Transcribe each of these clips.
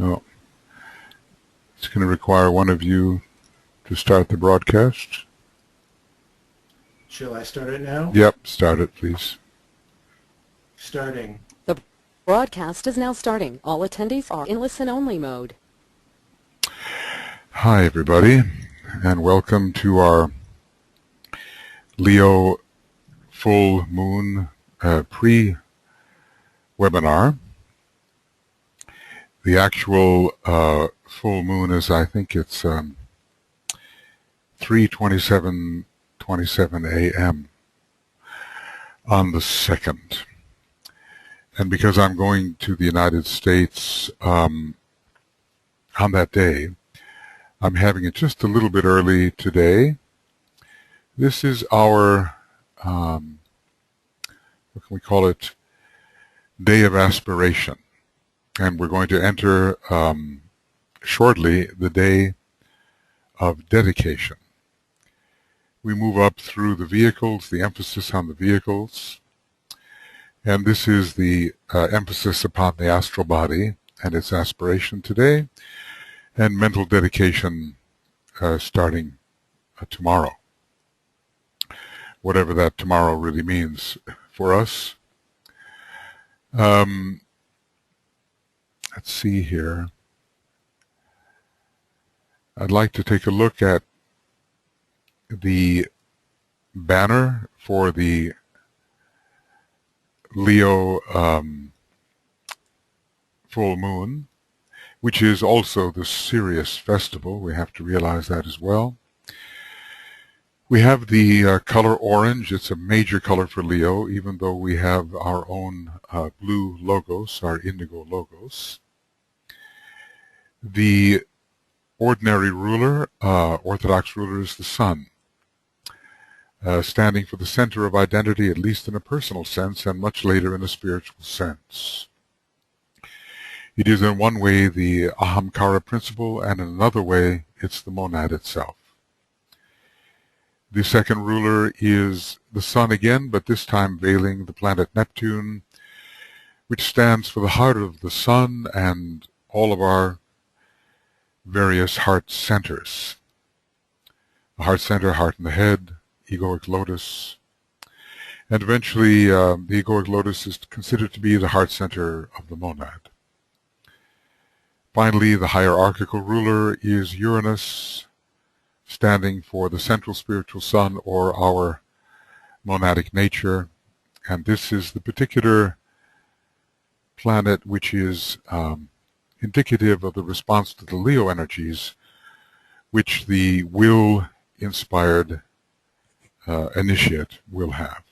So it's going to require one of you to start the broadcast. Shall I start it now? Yep, start it, please. Starting. The broadcast is now starting. All attendees are in listen-only mode. Hi, everybody, and welcome to our Leo full moon pre-webinar. The actual full moon is, I think it's 3:27 a.m. on the 2nd. And because I'm going to the United States on that day, I'm having it just a little bit early today. This is our, what can we call it, day of aspiration. And we're going to enter shortly the day of dedication. We move up through the vehicles, the emphasis on the vehicles, and this is the emphasis upon the astral body and its aspiration today, and mental dedication starting tomorrow, whatever that tomorrow really means for us. Let's see here. I'd like to take a look at the banner for the Leo full moon, which is also the SIRIUS festival. We have to realize that as well. We have the color orange. It's a major color for Leo, even though we have our own blue logos, our indigo logos. The ordinary ruler, orthodox ruler, is the sun, standing for the center of identity, at least in a personal sense, and much later in a spiritual sense. It is in one way the ahamkara principle, and in another way it's the monad itself. The second ruler is the sun again, but this time veiling the planet Neptune, which stands for the heart of the sun and all of our various heart centers. The heart center, heart in the head, egoic lotus, and eventually the egoic lotus is considered to be the heart center of the monad. Finally, the hierarchical ruler is Uranus, standing for the central spiritual sun, or our monadic nature, and this is the particular planet which is indicative of the response to the Leo energies, which the will-inspired initiate will have.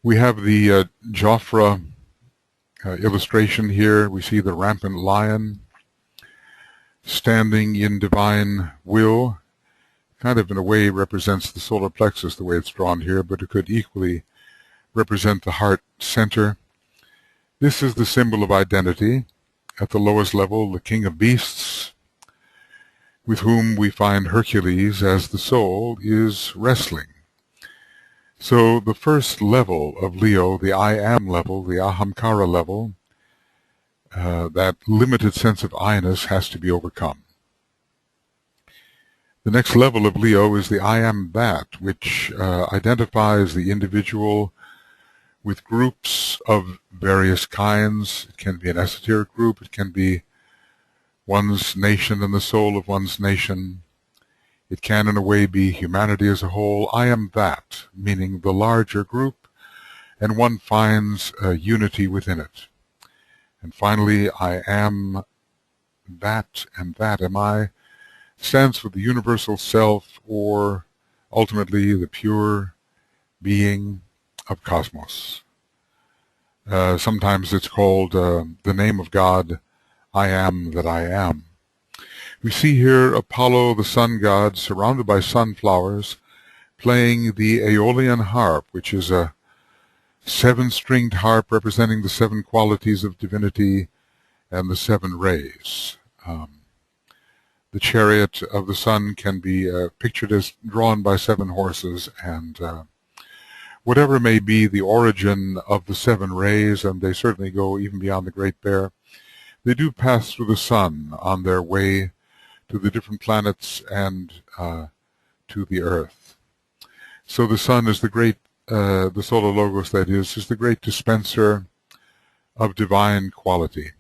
We have the Jofra illustration here. We see the rampant lion standing in divine will. Kind of in a way represents the solar plexus, the way it's drawn here, but it could equally represent the heart center. This is the symbol of identity. At the lowest level, the king of beasts, with whom we find Hercules as the soul, is wrestling. So the first level of Leo, the I am level, the ahamkara level, that limited sense of I-ness has to be overcome. The next level of Leo is the I am that, which identifies the individual with groups of various kinds. It can be an esoteric group, it can be one's nation and the soul of one's nation. It can in a way be humanity as a whole. I am that, meaning the larger group, and one finds a unity within it. And finally, I am that, and that am I, stands for the universal self, or ultimately the pure being of cosmos. Sometimes it's called the name of God, I am that I am. We see here Apollo, the sun god, surrounded by sunflowers, playing the Aeolian harp, which is a seven-stringed harp representing the seven qualities of divinity and the seven rays. The chariot of the sun can be pictured as drawn by seven horses, and whatever may be the origin of the seven rays, and they certainly go even beyond the Great Bear, they do pass through the sun on their way to the different planets and to the Earth. So the sun is the great, the solar logos that is the great dispenser of divine quality.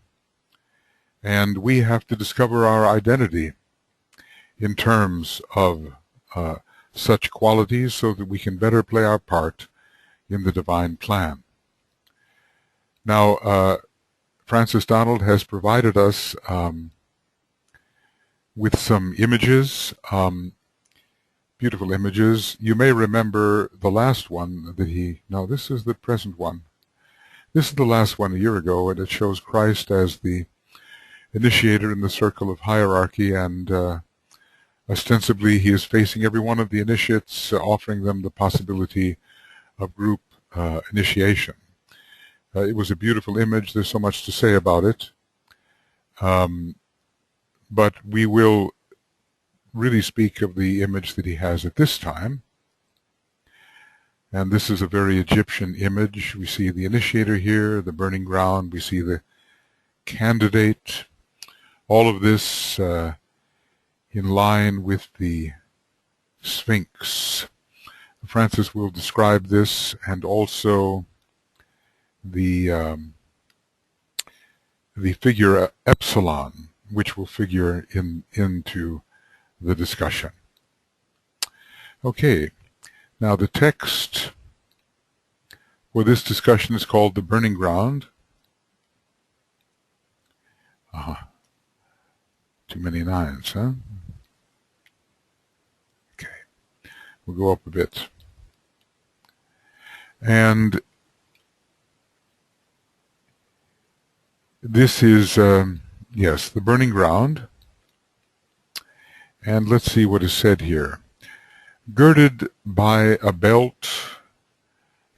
And we have to discover our identity in terms of such qualities so that we can better play our part in the divine plan. Now, Francis Donald has provided us with some images, beautiful images. You may remember the last one that no, this is the present one. This is the last one a year ago, and it shows Christ as the initiator in the circle of hierarchy, and ostensibly he is facing every one of the initiates, offering them the possibility of group initiation. It was a beautiful image. There's so much to say about it. But we will really speak of the image that he has at this time. And this is a very Egyptian image. We see the initiator here, the burning ground. We see the candidate. All of this in line with the Sphinx. Francis will describe this, and also the figure epsilon, which will figure into the discussion. Okay, now the text for this discussion is called The Burning Ground. Too many nines, huh? Okay, we'll go up a bit. And this is, yes, the burning ground. And let's see what is said here. Girded by a belt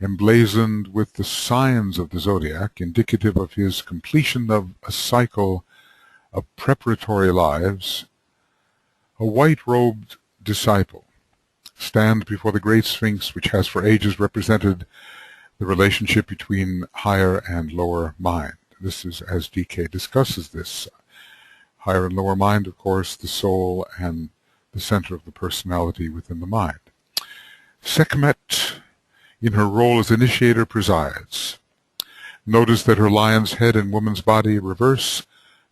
emblazoned with the signs of the zodiac, indicative of his completion of a cycle of preparatory lives, a white-robed disciple stands before the great Sphinx, which has for ages represented the relationship between higher and lower mind. This is as DK discusses this. Higher and lower mind, of course, the soul and the center of the personality within the mind. Sekhmet, in her role as initiator, presides. Notice that her lion's head and woman's body reverse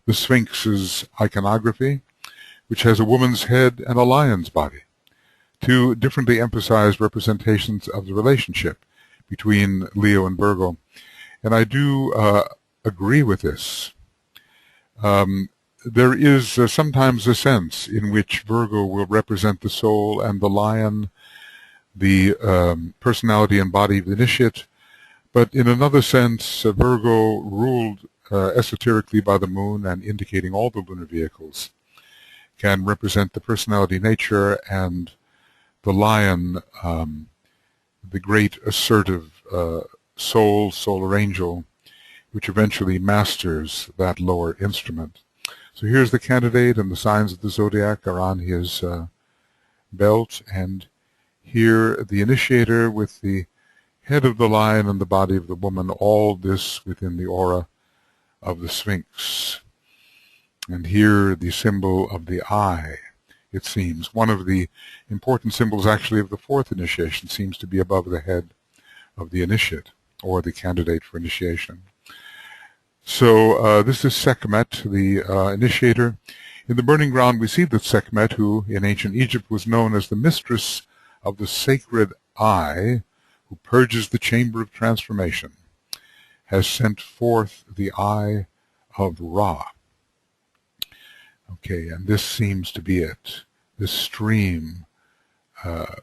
the Sphinx's iconography, which has a woman's head and a lion's body, two differently emphasized representations of the relationship between Leo and Virgo. And I do agree with this. There is sometimes a sense in which Virgo will represent the soul and the lion, the personality and body of the initiate, but in another sense, Virgo, ruled esoterically by the moon and indicating all the lunar vehicles, can represent the personality nature, and the lion, the great assertive soul, solar angel, which eventually masters that lower instrument. So here's the candidate, and the signs of the zodiac are on his belt, and here the initiator with the head of the lion and the body of the woman, all this within the aura of the Sphinx. And here the symbol of the eye, it seems. One of the important symbols actually of the fourth initiation seems to be above the head of the initiate, or the candidate for initiation. So this is Sekhmet, the initiator. In the burning ground we see that Sekhmet, who in ancient Egypt was known as the mistress of the sacred eye, who purges the chamber of transformation, has sent forth the eye of Ra. Okay, and this seems to be it, this stream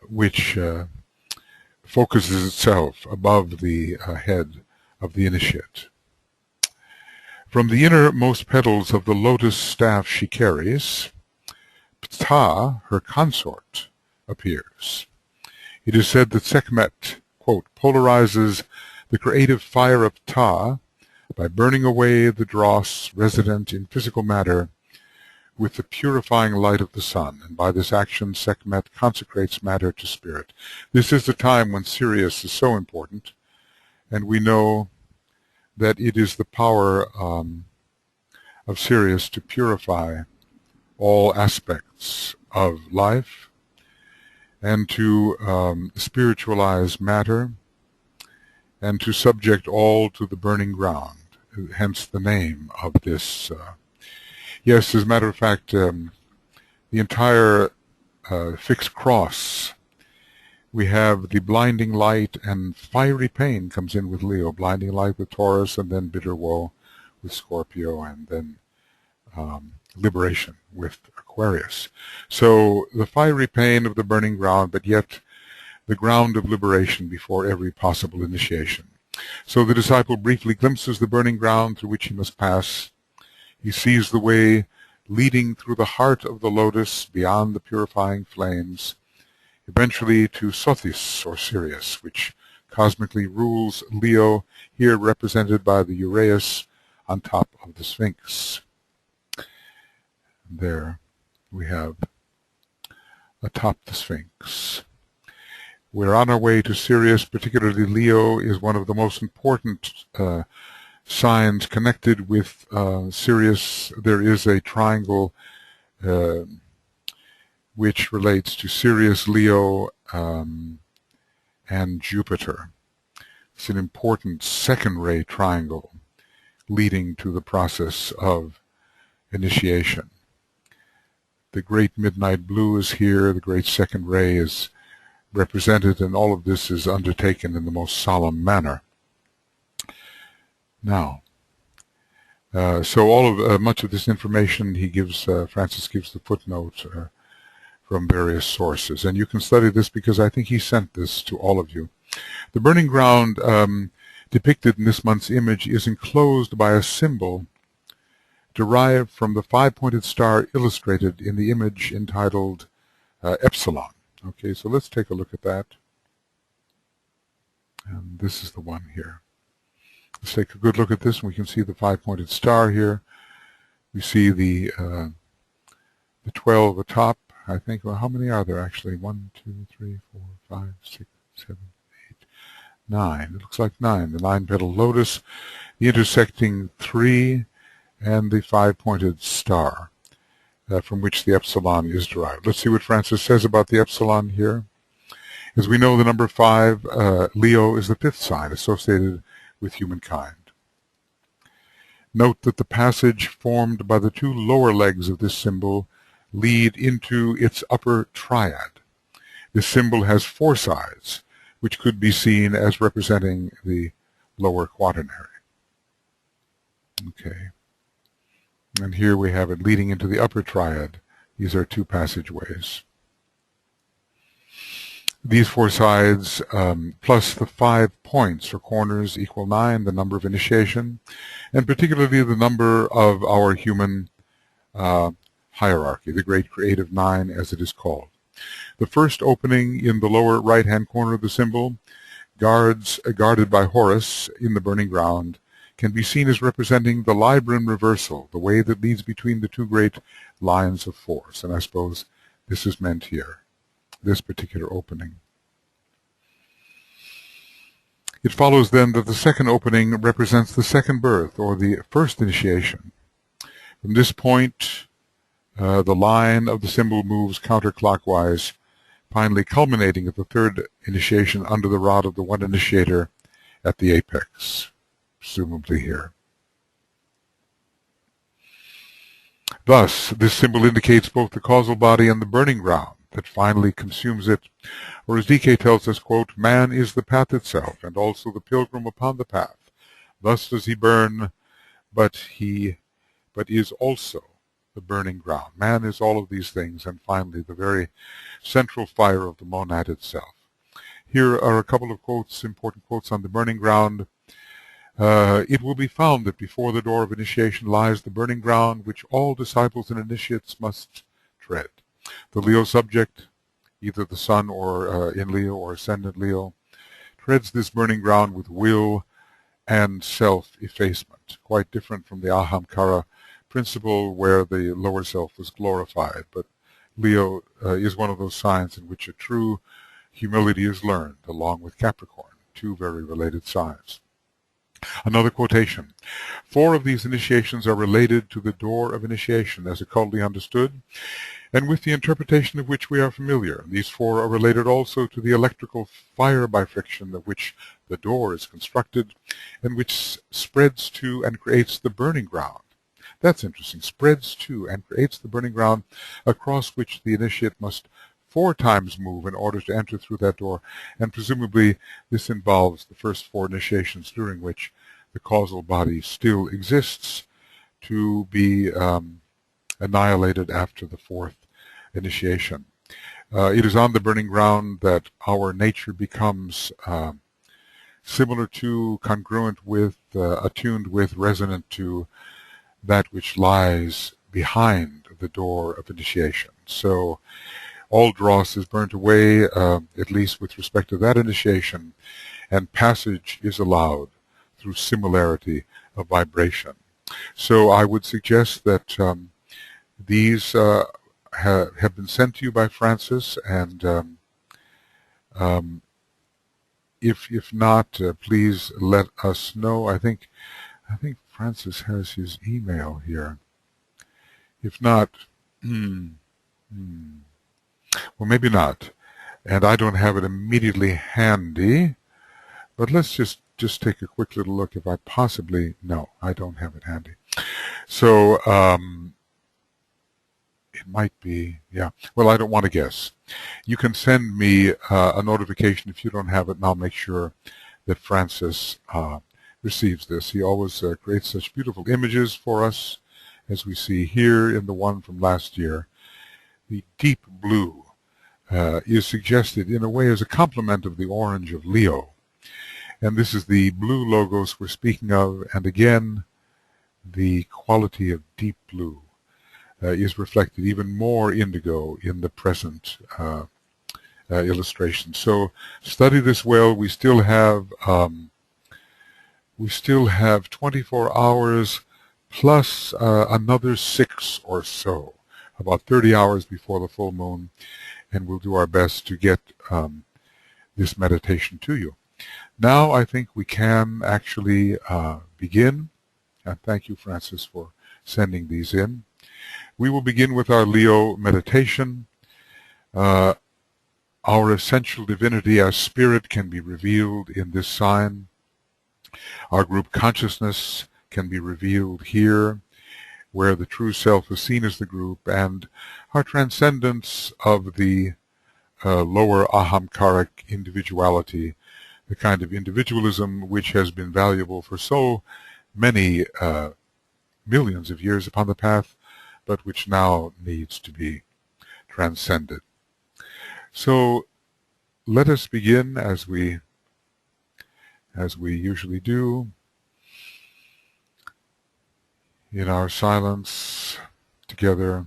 which focuses itself above the head of the initiate. From the innermost petals of the lotus staff she carries, Ptah, her consort, appears. It is said that Sekhmet, quote, polarizes the creative fire of Ptah by burning away the dross resident in physical matter with the purifying light of the sun, and by this action Sekhmet consecrates matter to spirit. This is the time when SIRIUS is so important, and we know that it is the power of Sirius to purify all aspects of life and to spiritualize matter and to subject all to the burning ground, hence the name of this. Yes, as a matter of fact, the entire fixed cross, we have the blinding light, and fiery pain comes in with Leo, blinding light with Taurus, and then bitter woe with Scorpio, and then liberation with Aquarius. So the fiery pain of the burning ground, but yet the ground of liberation before every possible initiation. So the disciple briefly glimpses the burning ground through which he must pass. He sees the way leading through the heart of the lotus beyond the purifying flames, eventually to Sothis, or Sirius, which cosmically rules Leo, here represented by the Uraeus on top of the Sphinx. There we have atop the Sphinx. We're on our way to Sirius. Particularly Leo is one of the most important signs connected with Sirius. There is a triangle which relates to Sirius, Leo, and Jupiter. It's an important second ray triangle leading to the process of initiation. The great midnight blue is here, the great second ray is represented, and all of this is undertaken in the most solemn manner. Now, so all of much of this information he gives, Francis gives the footnote from various sources, and you can study this because I think he sent this to all of you. The burning ground depicted in this month's image is enclosed by a symbol derived from the five-pointed star illustrated in the image entitled Epsilon. Okay, so let's take a look at that. And this is the one here. Let's take a good look at this, and we can see the five-pointed star here. We see the 12 atop, I think. Well, how many are there actually? 1, 2, 3, 4, 5, 6, 7, 8, 9. It looks like 9. The 9-petal lotus, the intersecting 3, and the five-pointed star from which the epsilon is derived. Let's see what Francis says about the epsilon here. As we know, the number 5, Leo, is the 5th sign associated with humankind. Note that the passage formed by the two lower legs of this symbol lead into its upper triad. This symbol has 4 sides, which could be seen as representing the lower quaternary. Okay. And here we have it leading into the upper triad. These are 2 passageways. These 4 sides plus the 5 points or corners equal 9, the number of initiation, and particularly the number of our human hierarchy, the great creative 9 as it is called. The first opening in the lower right-hand corner of the symbol, guarded by Horus in the burning ground, can be seen as representing the Libran reversal, the way that leads between the 2 great lines of force. And I suppose this is meant here, this particular opening. It follows then that the second opening represents the second birth, or the first initiation. From this point, the line of the symbol moves counterclockwise, finally culminating at the third initiation under the rod of the one initiator at the apex, presumably here. Thus, this symbol indicates both the causal body and the burning ground that finally consumes it, or as DK tells us, quote, "Man is the path itself, and also the pilgrim upon the path. Thus does he burn, but is also the burning ground." Man is all of these things, and finally the very central fire of the monad itself. Here are a couple of quotes, important quotes on the burning ground. It will be found that before the door of initiation lies the burning ground, which all disciples and initiates must tread. The Leo subject, either the sun or in Leo or ascendant Leo, treads this burning ground with will and self-effacement, quite different from the Ahamkara principle where the lower self was glorified. But Leo is one of those signs in which a true humility is learned, along with Capricorn, 2 very related signs. Another quotation. 4 of these initiations are related to the door of initiation, as occultly understood, and with the interpretation of which we are familiar. These 4 are related also to the electrical fire by friction of which the door is constructed, and which spreads to and creates the burning ground. That's interesting. Spreads to and creates the burning ground across which the initiate must 4 times move in order to enter through that door, and presumably this involves the first 4 initiations during which the causal body still exists to be annihilated after the 4th initiation. It is on the burning ground that our nature becomes similar to, congruent with, attuned with, resonant to that which lies behind the door of initiation. So all dross is burnt away, at least with respect to that initiation, and passage is allowed through similarity of vibration. So I would suggest that these have been sent to you by Francis, and if not, please let us know. I think Francis has his email here. If not, well, maybe not. And I don't have it immediately handy, but let's just take a quick little look if I possibly, no, I don't have it handy. So it might be, yeah. Well, I don't want to guess. You can send me a notification if you don't have it, and I'll make sure that Francis receives this. He always creates such beautiful images for us, as we see here in the one from last year. The deep blue is suggested in a way as a complement of the orange of Leo. And this is the blue logos we're speaking of, and again, the quality of deep blue is reflected even more indigo in the present illustration. So study this well. We still have 24 hours plus another 6 or so, about 30 hours before the full moon, and we'll do our best to get this meditation to you. Now I think we can actually begin, and thank you, Francis, for sending these in. We will begin with our Leo meditation. Our essential divinity as spirit can be revealed in this sign. Our group consciousness can be revealed here, where the true self is seen as the group, and our transcendence of the lower ahamkaric individuality, the kind of individualism which has been valuable for so many millions of years upon the path, but which now needs to be transcended. So let us begin as we usually do, in our silence together.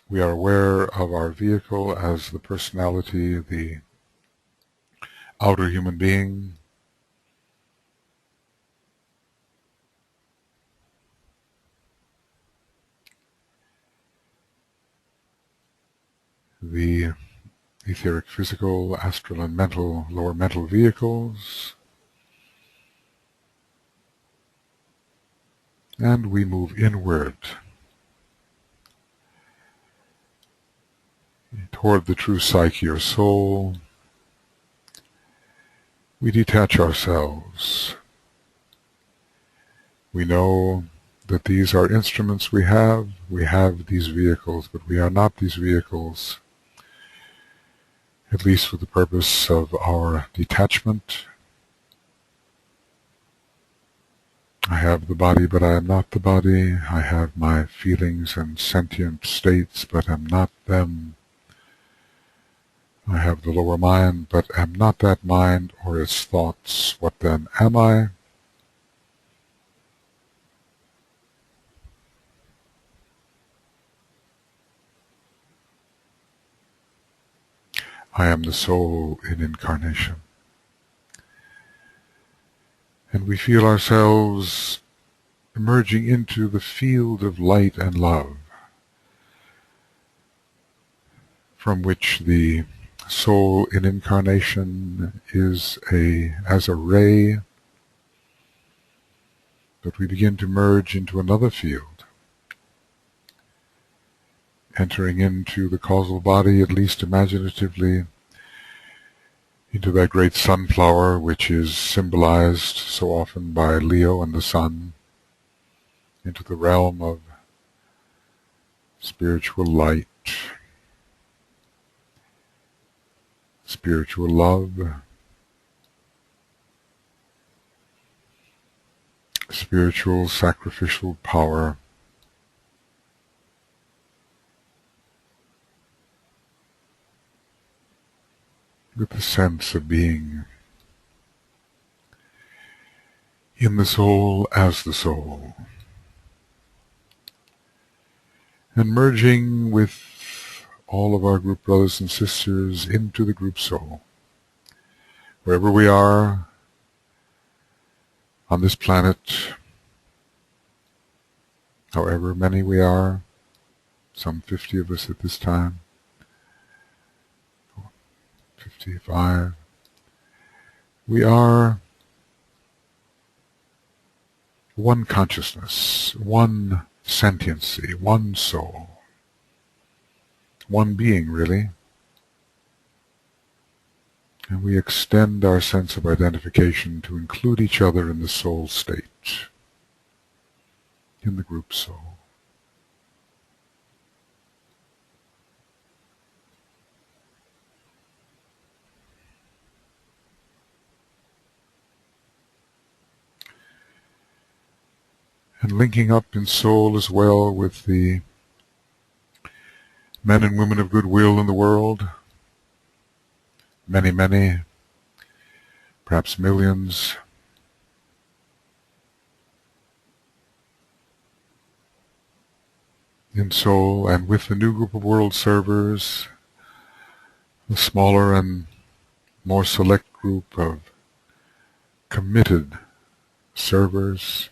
We are aware of our vehicle as the personality, the outer human being. The etheric, physical, astral, and mental, lower mental vehicles. And we move inward toward the true psyche or soul. We detach ourselves. We know that these are instruments we have these vehicles, but we are not these vehicles, at least for the purpose of our detachment. I have the body, but I am not the body. I have my feelings and sentient states, but am not them. I have the lower mind, but am not that mind or its thoughts. What then am I? I am the soul in incarnation. And we feel ourselves emerging into the field of light and love. from which the soul in incarnation is as a ray, but we begin to merge into another field, entering into the causal body, at least imaginatively, into that great sunflower which is symbolized so often by Leo and the sun, into the realm of spiritual light, spiritual love, spiritual sacrificial power, with the sense of being in the soul as the soul, and merging with all of our group brothers and sisters into the group soul. Wherever we are on this planet, however many we are, some 50 of us at this time, 55, we are one consciousness, one sentiency, one soul, one being really. And we extend our sense of identification to include each other in the soul state, in the group soul. And linking up in soul as well with the men and women of goodwill in the world, many, perhaps millions, in soul, and with the new group of world servers, a smaller and more select group of committed servers,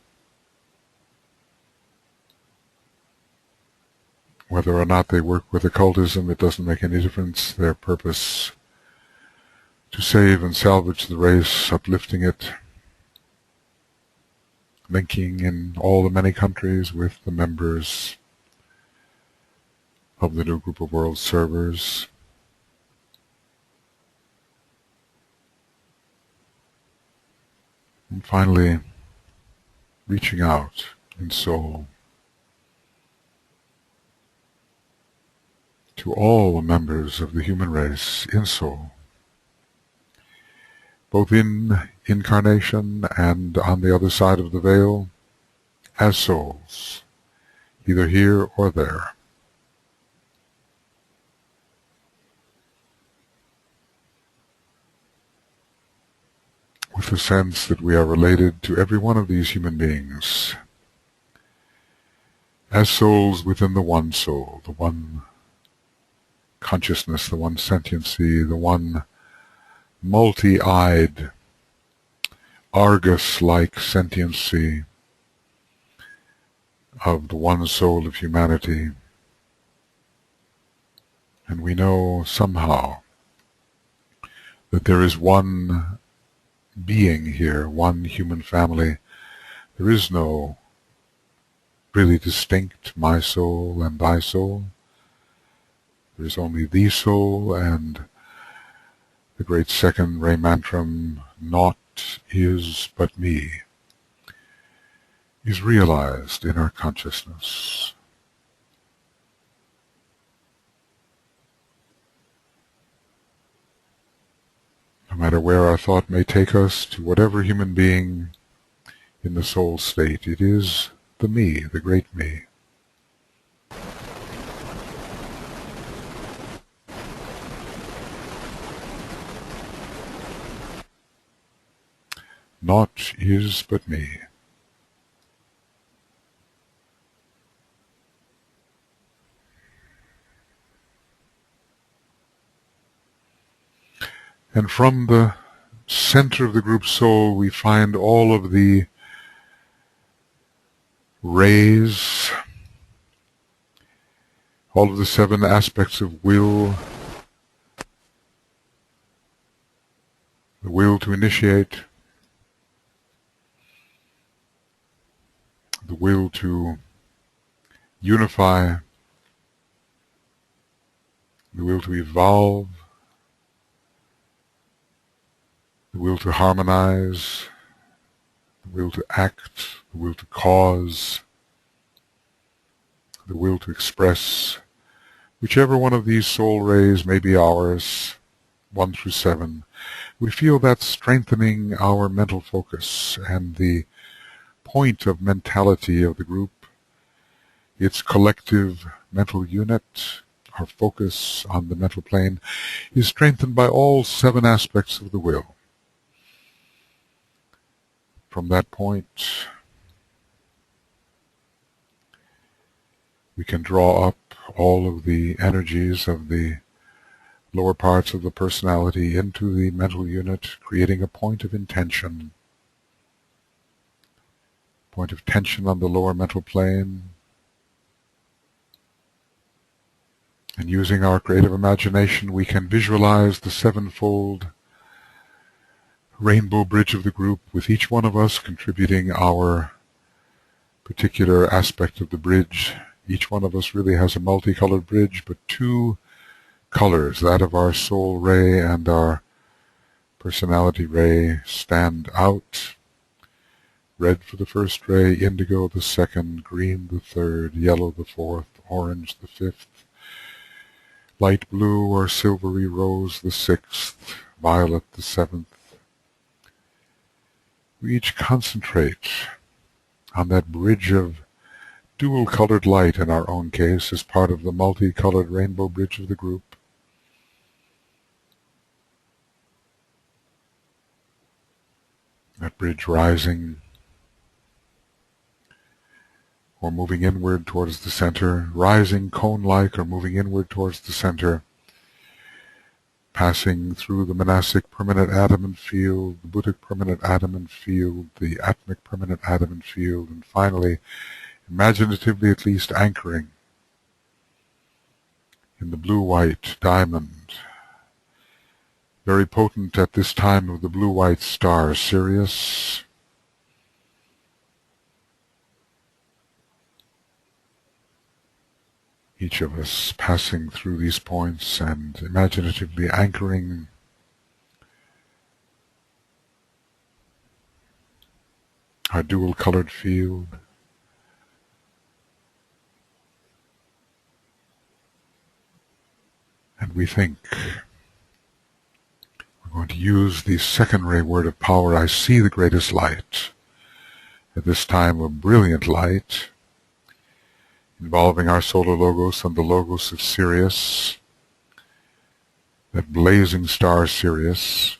whether or not they work with occultism, it doesn't make any difference. Their purpose to save and salvage the race, uplifting it, linking in all the many countries with the members of the new group of world servers. And finally, reaching out in soul to all the members of the human race in soul, both in incarnation and on the other side of the veil, as souls, either here or there. With the sense that we are related to every one of these human beings as souls within the one soul, the one consciousness, the one sentiency, the one multi-eyed, Argus-like sentiency of the one soul of humanity. And we know somehow that there is one being here, one human family. There is no really distinct my soul and thy soul. There is only the soul, and the great second Ray Mantram, naught is but me, is realized in our consciousness. No matter where our thought may take us, to whatever human being in the soul state, it is the me, the great me. Naught is but me. And from the center of the group soul we find all of the rays, all of the 7 aspects of will, will to initiate, the will to unify, the will to evolve, the will to harmonize, the will to act, the will to cause, the will to express. Whichever one of these soul rays may be ours, 1 through 7, we feel that strengthening our mental focus, and the point of mentality of the group, its collective mental unit, our focus on the mental plane, is strengthened by all 7 aspects of the will. From that point, we can draw up all of the energies of the lower parts of the personality into the mental unit, creating a point of intention, point of tension on the lower mental plane. And using our creative imagination, we can visualize the 7-fold rainbow bridge of the group, with each one of us contributing our particular aspect of the bridge. Each one of us really has a multicolored bridge, but 2 colors, that of our soul ray and our personality ray, stand out. Red for the first ray, indigo the second, green the third, yellow the fourth, orange the fifth, light blue or silvery rose the sixth, violet the seventh. We each concentrate on that bridge of dual-colored light, in our own case, as part of the multicolored rainbow bridge of the group. That bridge rising or moving inward towards the center, rising cone-like or moving inward towards the center, passing through the monastic permanent atom and field, the Buddhic permanent atom and field, the atmic permanent atom and field, and finally, imaginatively at least, anchoring in the blue-white diamond, very potent at this time of the blue-white star, SIRIUS. Each of us passing through these points and imaginatively anchoring our dual-colored field. And we think we're going to use the second ray word of power, I see the greatest light, at this time of brilliant light, involving our solar logos and the logos of SIRIUS, that blazing star SIRIUS,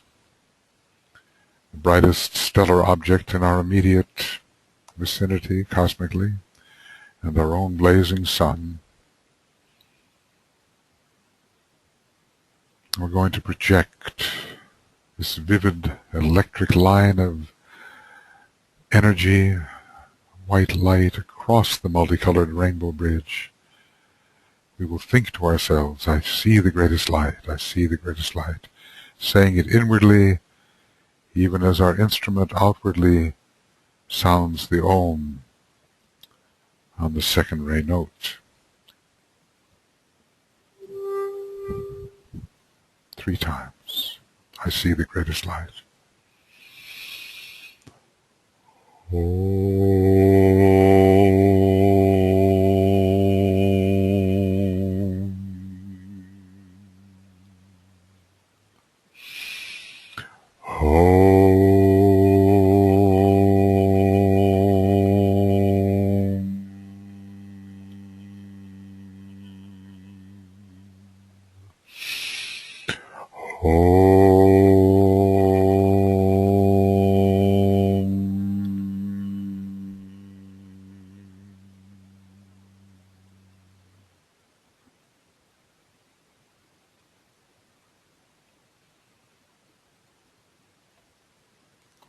the brightest stellar object in our immediate vicinity cosmically, and our own blazing sun. We're going to project this vivid electric line of energy, white light, across the multicolored rainbow bridge. We will think to ourselves, I see the greatest light, I see the greatest light, saying it inwardly, even as our instrument outwardly sounds the Om on the second ray note. 3 times. I see the greatest light.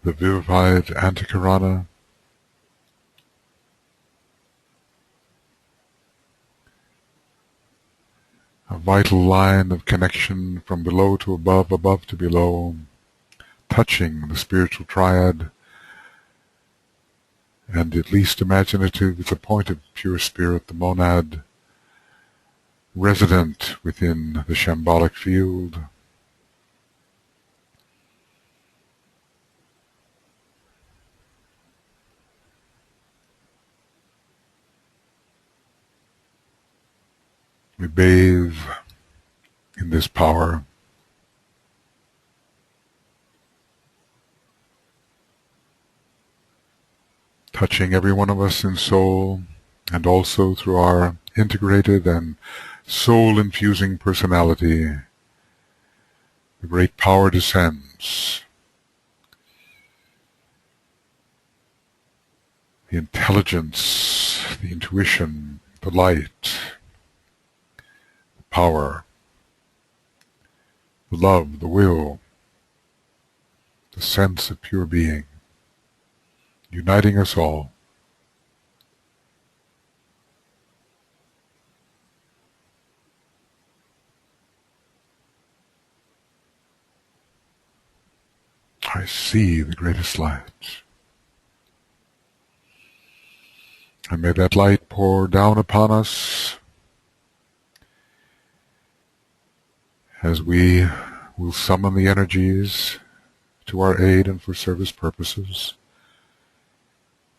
The vivified Antikarana, a vital line of connection from below to above, above to below, touching the spiritual triad, and at least imaginative, it's a point of pure spirit, the monad, resident within the shambolic field. We bathe in this power. Touching every one of us in soul, and also through our integrated and soul-infusing personality, the great power descends. The intelligence, the intuition, the light, the power, the love, the will, the sense of pure being, uniting us all. I see the greatest light. And may that light pour down upon us as we will summon the energies to our aid and for service purposes.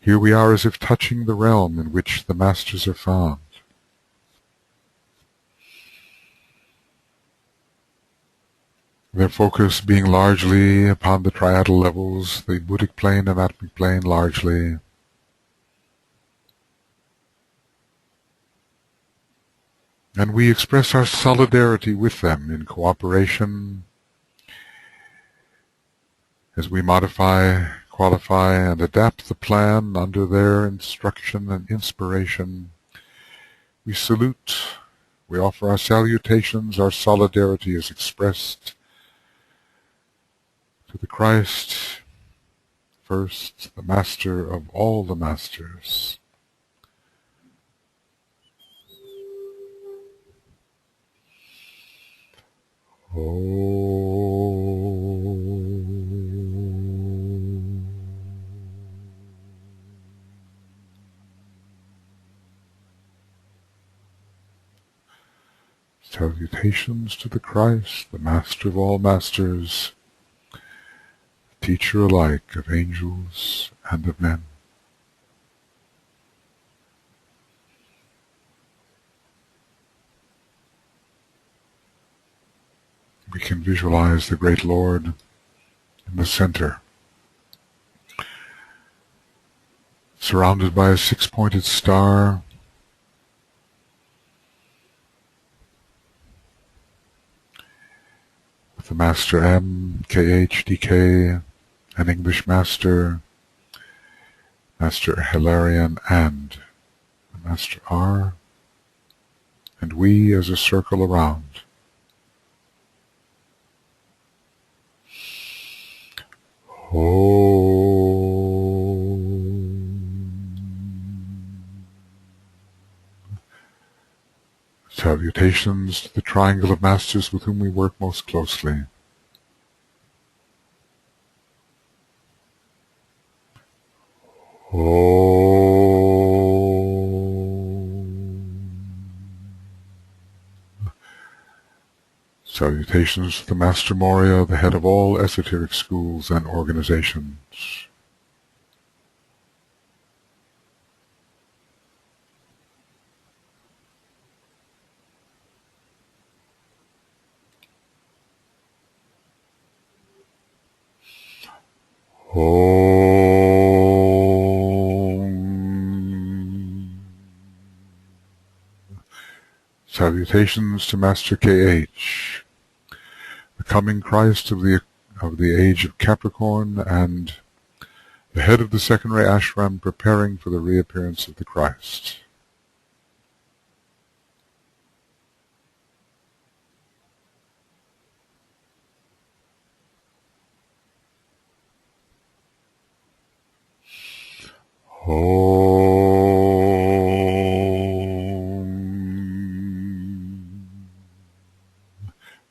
Here we are as if touching the realm in which the masters are found. Their focus being largely upon the triadal levels, the Buddhic plane and atomic plane largely. And we express our solidarity with them in cooperation as we modify, qualify, and adapt the plan under their instruction and inspiration. We salute, we offer our salutations, our solidarity is expressed to the Christ, first, the Master of all the Masters. Salutations to the Christ, the Master of all Masters, teacher alike of angels and of men. We can visualize the great Lord in the center, surrounded by a six-pointed star, with the Master M, KH, DK, an English Master, Master Hilarion, and the Master R, and we as a circle around. Salutations to the triangle of masters with whom we work most closely. Salutations to the Master Moria, the head of all esoteric schools and organizations. Salutations to Master KH, the coming Christ of the age of Capricorn and the head of the secondary ashram preparing for the reappearance of the Christ.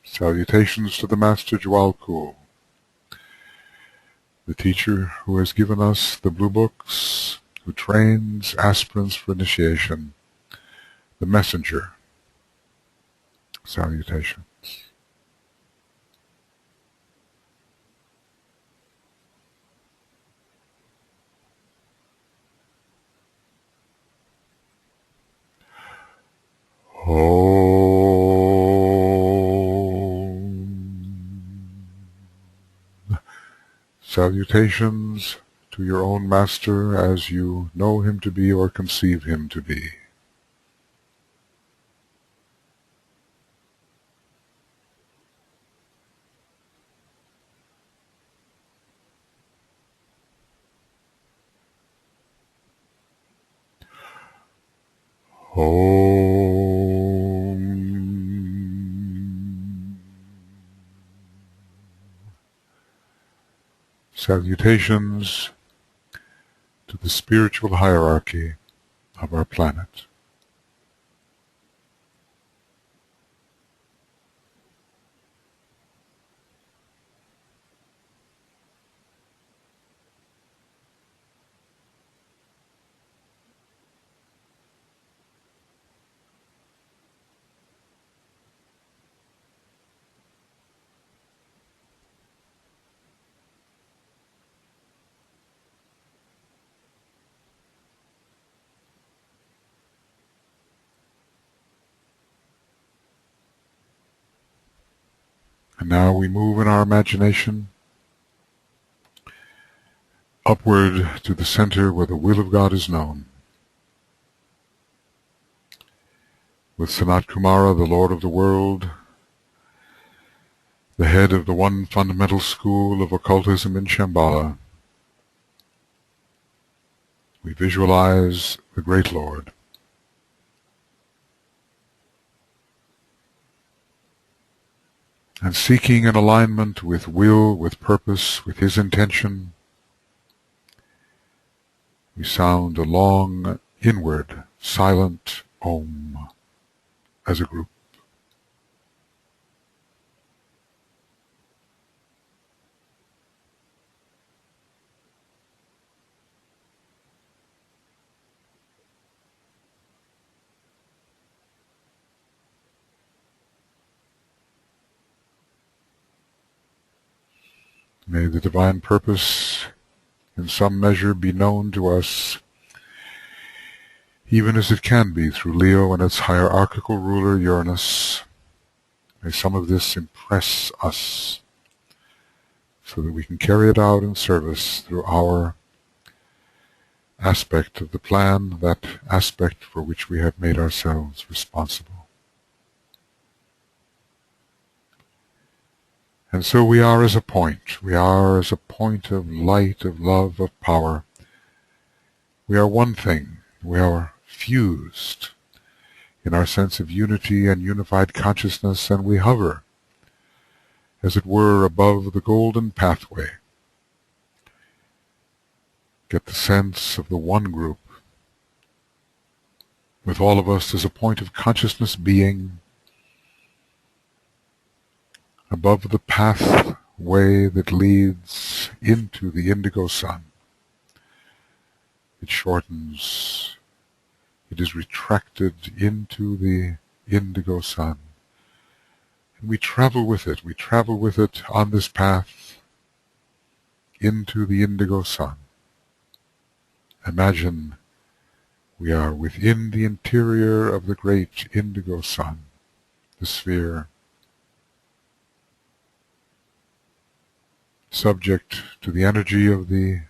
Salutations to the Master Jwalkul, the teacher who has given us the blue books, who trains aspirants for initiation, the messenger. Salutations. Salutations to your own master as you know him to be or conceive him to be. Salutations to the spiritual hierarchy of our planet. And now we move in our imagination upward to the center where the will of God is known. With Sanat Kumara, the Lord of the world, the head of the one fundamental school of occultism in Shambhala, we visualize the Great Lord. And seeking an alignment with will, with purpose, with his intention, we sound a long, inward, silent Om as a group. May the divine purpose in some measure be known to us, even as it can be through Leo and its hierarchical ruler Uranus. May some of this impress us so that we can carry it out in service through our aspect of the plan, that aspect for which we have made ourselves responsible. And so we are as a point. We are as a point of light, of love, of power. We are one thing. We are fused in our sense of unity and unified consciousness, and we hover, as it were, above the golden pathway. Get the sense of the one group, with all of us as a point of consciousness being, above the pathway that leads into the indigo sun. It shortens, it is retracted into the indigo sun. And we travel with it on this path into the indigo sun. Imagine we are within the interior of the great indigo sun, the sphere, subject to the energy of the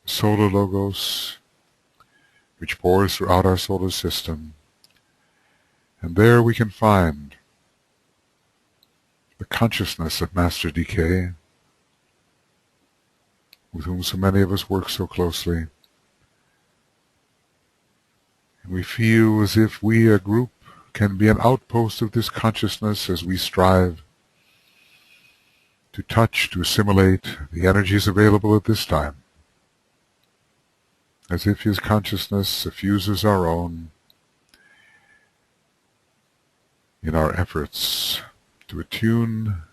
solar logos, which pours throughout our solar system. And there we can find the consciousness of Master DK, with whom so many of us work so closely. And we feel as if we, a group, can be an outpost of this consciousness as we strive to touch, to assimilate the energies available at this time, as if his consciousness suffuses our own in our efforts to attune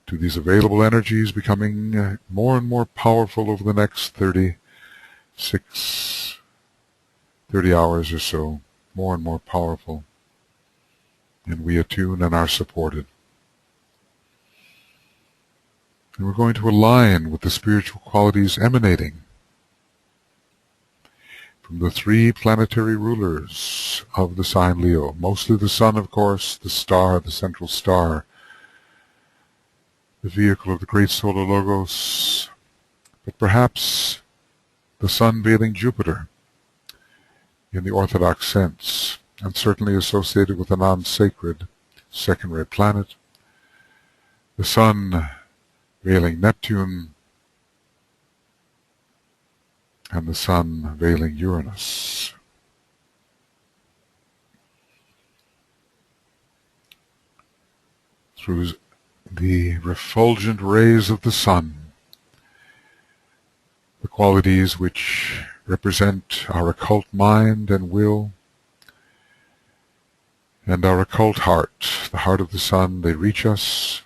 to these available energies becoming more and more powerful over the next 30 hours or so, more and more powerful. And we attune and are supported. And we're going to align with the spiritual qualities emanating from the three planetary rulers of the sign Leo. Mostly the sun, of course, the star, the central star, the vehicle of the great solar logos, but perhaps the sun veiling Jupiter in the orthodox sense, and certainly associated with a non-sacred second-ray planet, the sun veiling Neptune, and the sun veiling Uranus. Through the refulgent rays of the sun, the qualities which represent our occult mind and will, and our occult heart, the heart of the sun, they reach us,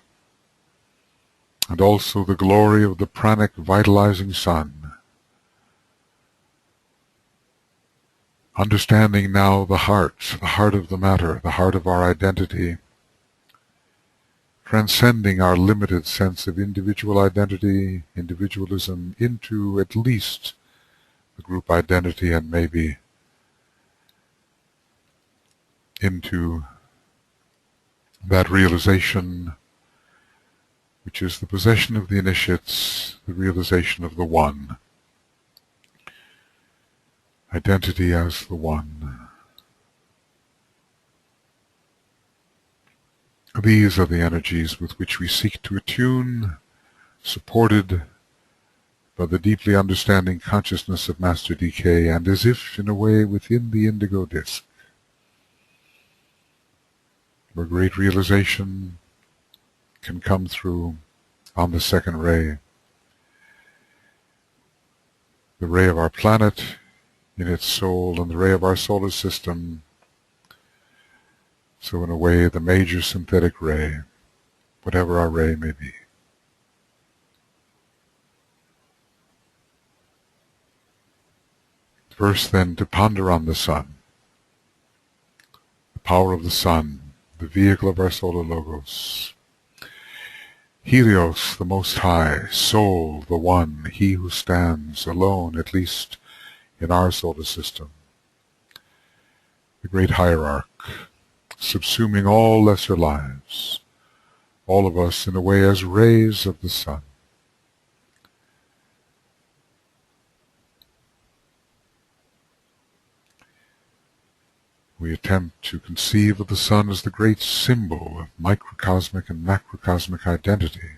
and also the glory of the pranic vitalizing sun. Understanding now the heart of the matter, the heart of our identity, transcending our limited sense of individual identity, individualism, into at least the group identity, and maybe into that realization which is the possession of the initiates, the realization of the One. Identity as the One. These are the energies with which we seek to attune, supported by the deeply understanding consciousness of Master DK, and as if, in a way, within the indigo disk, where great realization can come through on the second ray, the ray of our planet in its soul, and the ray of our solar system. So in a way, the major synthetic ray, whatever our ray may be. First then, to ponder on the sun, the power of the sun, the vehicle of our solar logos. Helios, the Most High, Soul, the One, He who stands alone, at least in our solar system. The great hierarch, subsuming all lesser lives, all of us in a way as rays of the sun. We attempt to conceive of the sun as the great symbol of microcosmic and macrocosmic identity.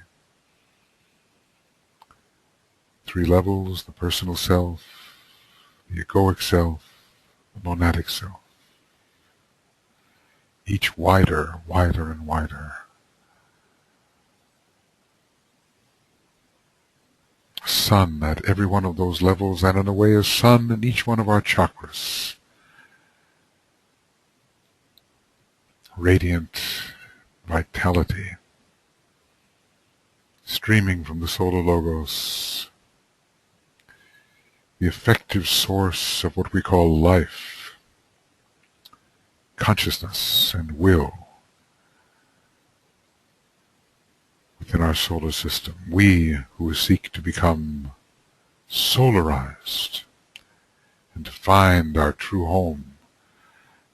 Three levels: the personal self, the egoic self, the monadic self. Each wider, wider and wider. A sun at every one of those levels, and in a way a sun in each one of our chakras. Radiant vitality, streaming from the solar logos, the effective source of what we call life, consciousness and will within our solar system. We who seek to become solarized and to find our true home,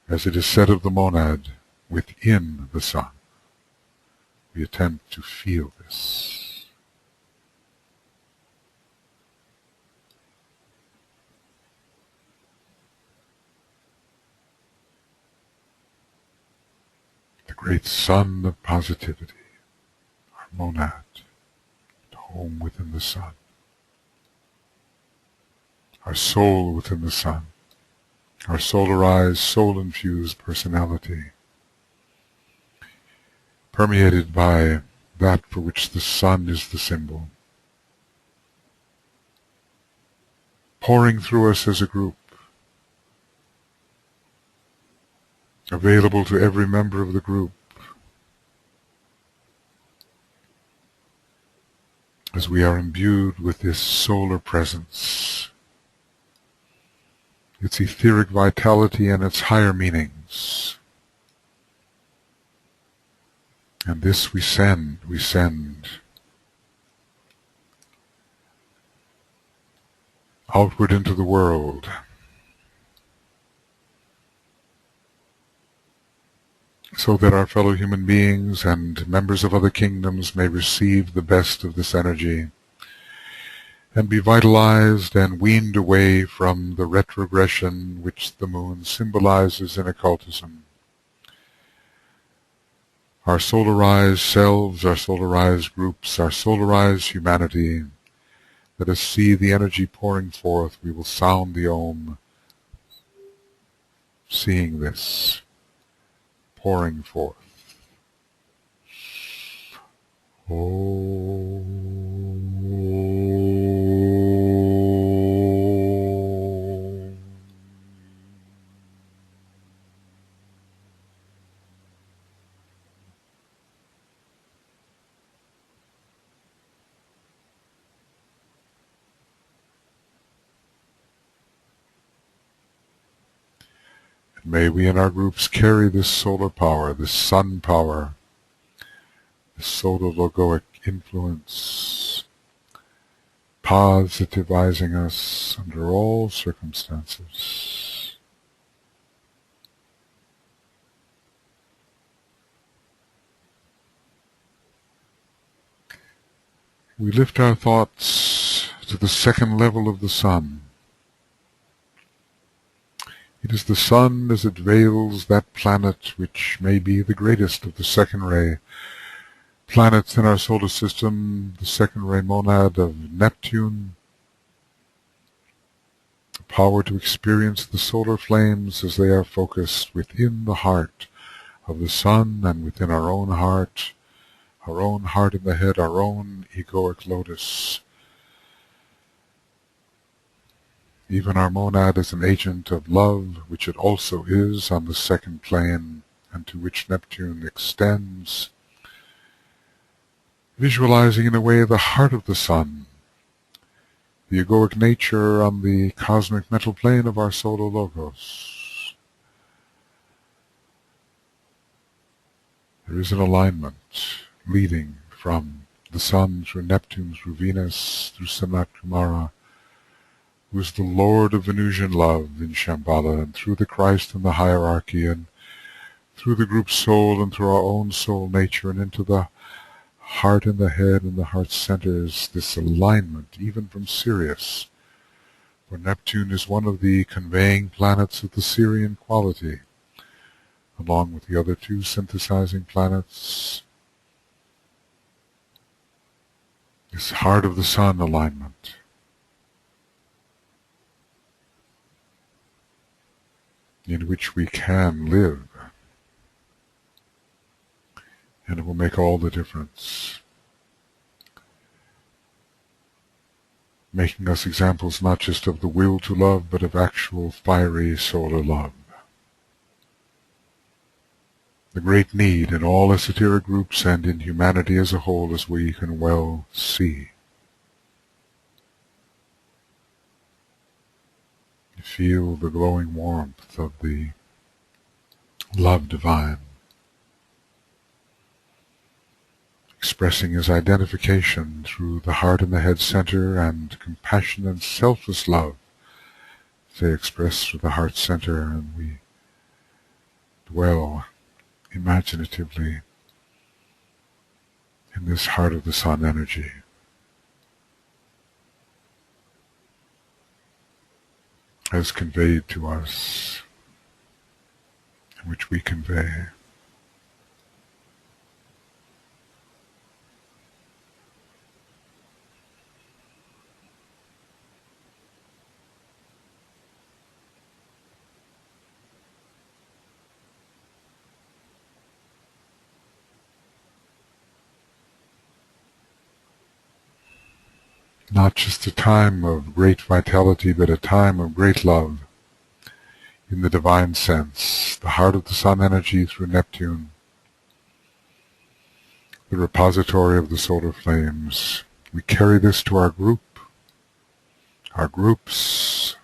as it is said of the monad, within the sun. We attempt to feel this. The great sun of positivity, our monad, at home within the sun. Our soul within the sun, our solarized, soul-infused personality, permeated by that for which the sun is the symbol, pouring through us as a group, available to every member of the group, as we are imbued with this solar presence, its etheric vitality and its higher meanings. And this we send outward into the world, so that our fellow human beings and members of other kingdoms may receive the best of this energy and be vitalized and weaned away from the retrogression which the moon symbolizes in occultism. Our solarized selves, our solarized groups, our solarized humanity, let us see the energy pouring forth. We will sound the Om, seeing this pouring forth. May we in our groups carry this solar power, this sun power, this solar logoic influence, positivizing us under all circumstances. We lift our thoughts to the second level of the sun. It is the sun as it veils that planet which may be the greatest of the second ray planets in our solar system, the second ray monad of Neptune, the power to experience the solar flames as they are focused within the heart of the sun and within our own heart in the head, our own egoic lotus. Even our monad is an agent of love, which it also is on the second plane, and to which Neptune extends, visualizing in a way the heart of the sun, the egoic nature on the cosmic mental plane of our solar logos. There is an alignment leading from the sun through Neptune, through Venus, through Sekhmet, Mara, who is the Lord of Venusian love in Shambhala, and through the Christ in the hierarchy, and through the group soul, and through our own soul nature, and into the heart and the head and the heart centers, this alignment, even from SIRIUS, for Neptune is one of the conveying planets of the Sirian quality, along with the other two synthesizing planets. This heart of the sun alignment. In which we can live, and it will make all the difference, making us examples not just of the will to love, but of actual fiery solar love. The great need in all esoteric groups and in humanity as a whole, as we can well see. Feel the glowing warmth of the love divine, expressing his identification through the heart and the head center, and compassion and selfless love they express through the heart center, and we dwell imaginatively in this heart of the sun energy. As conveyed to us, which we convey. Not just a time of great vitality, but a time of great love. In the divine sense, the heart of the sun energy through Neptune, the repository of the solar flames, We carry this to our group, our groups,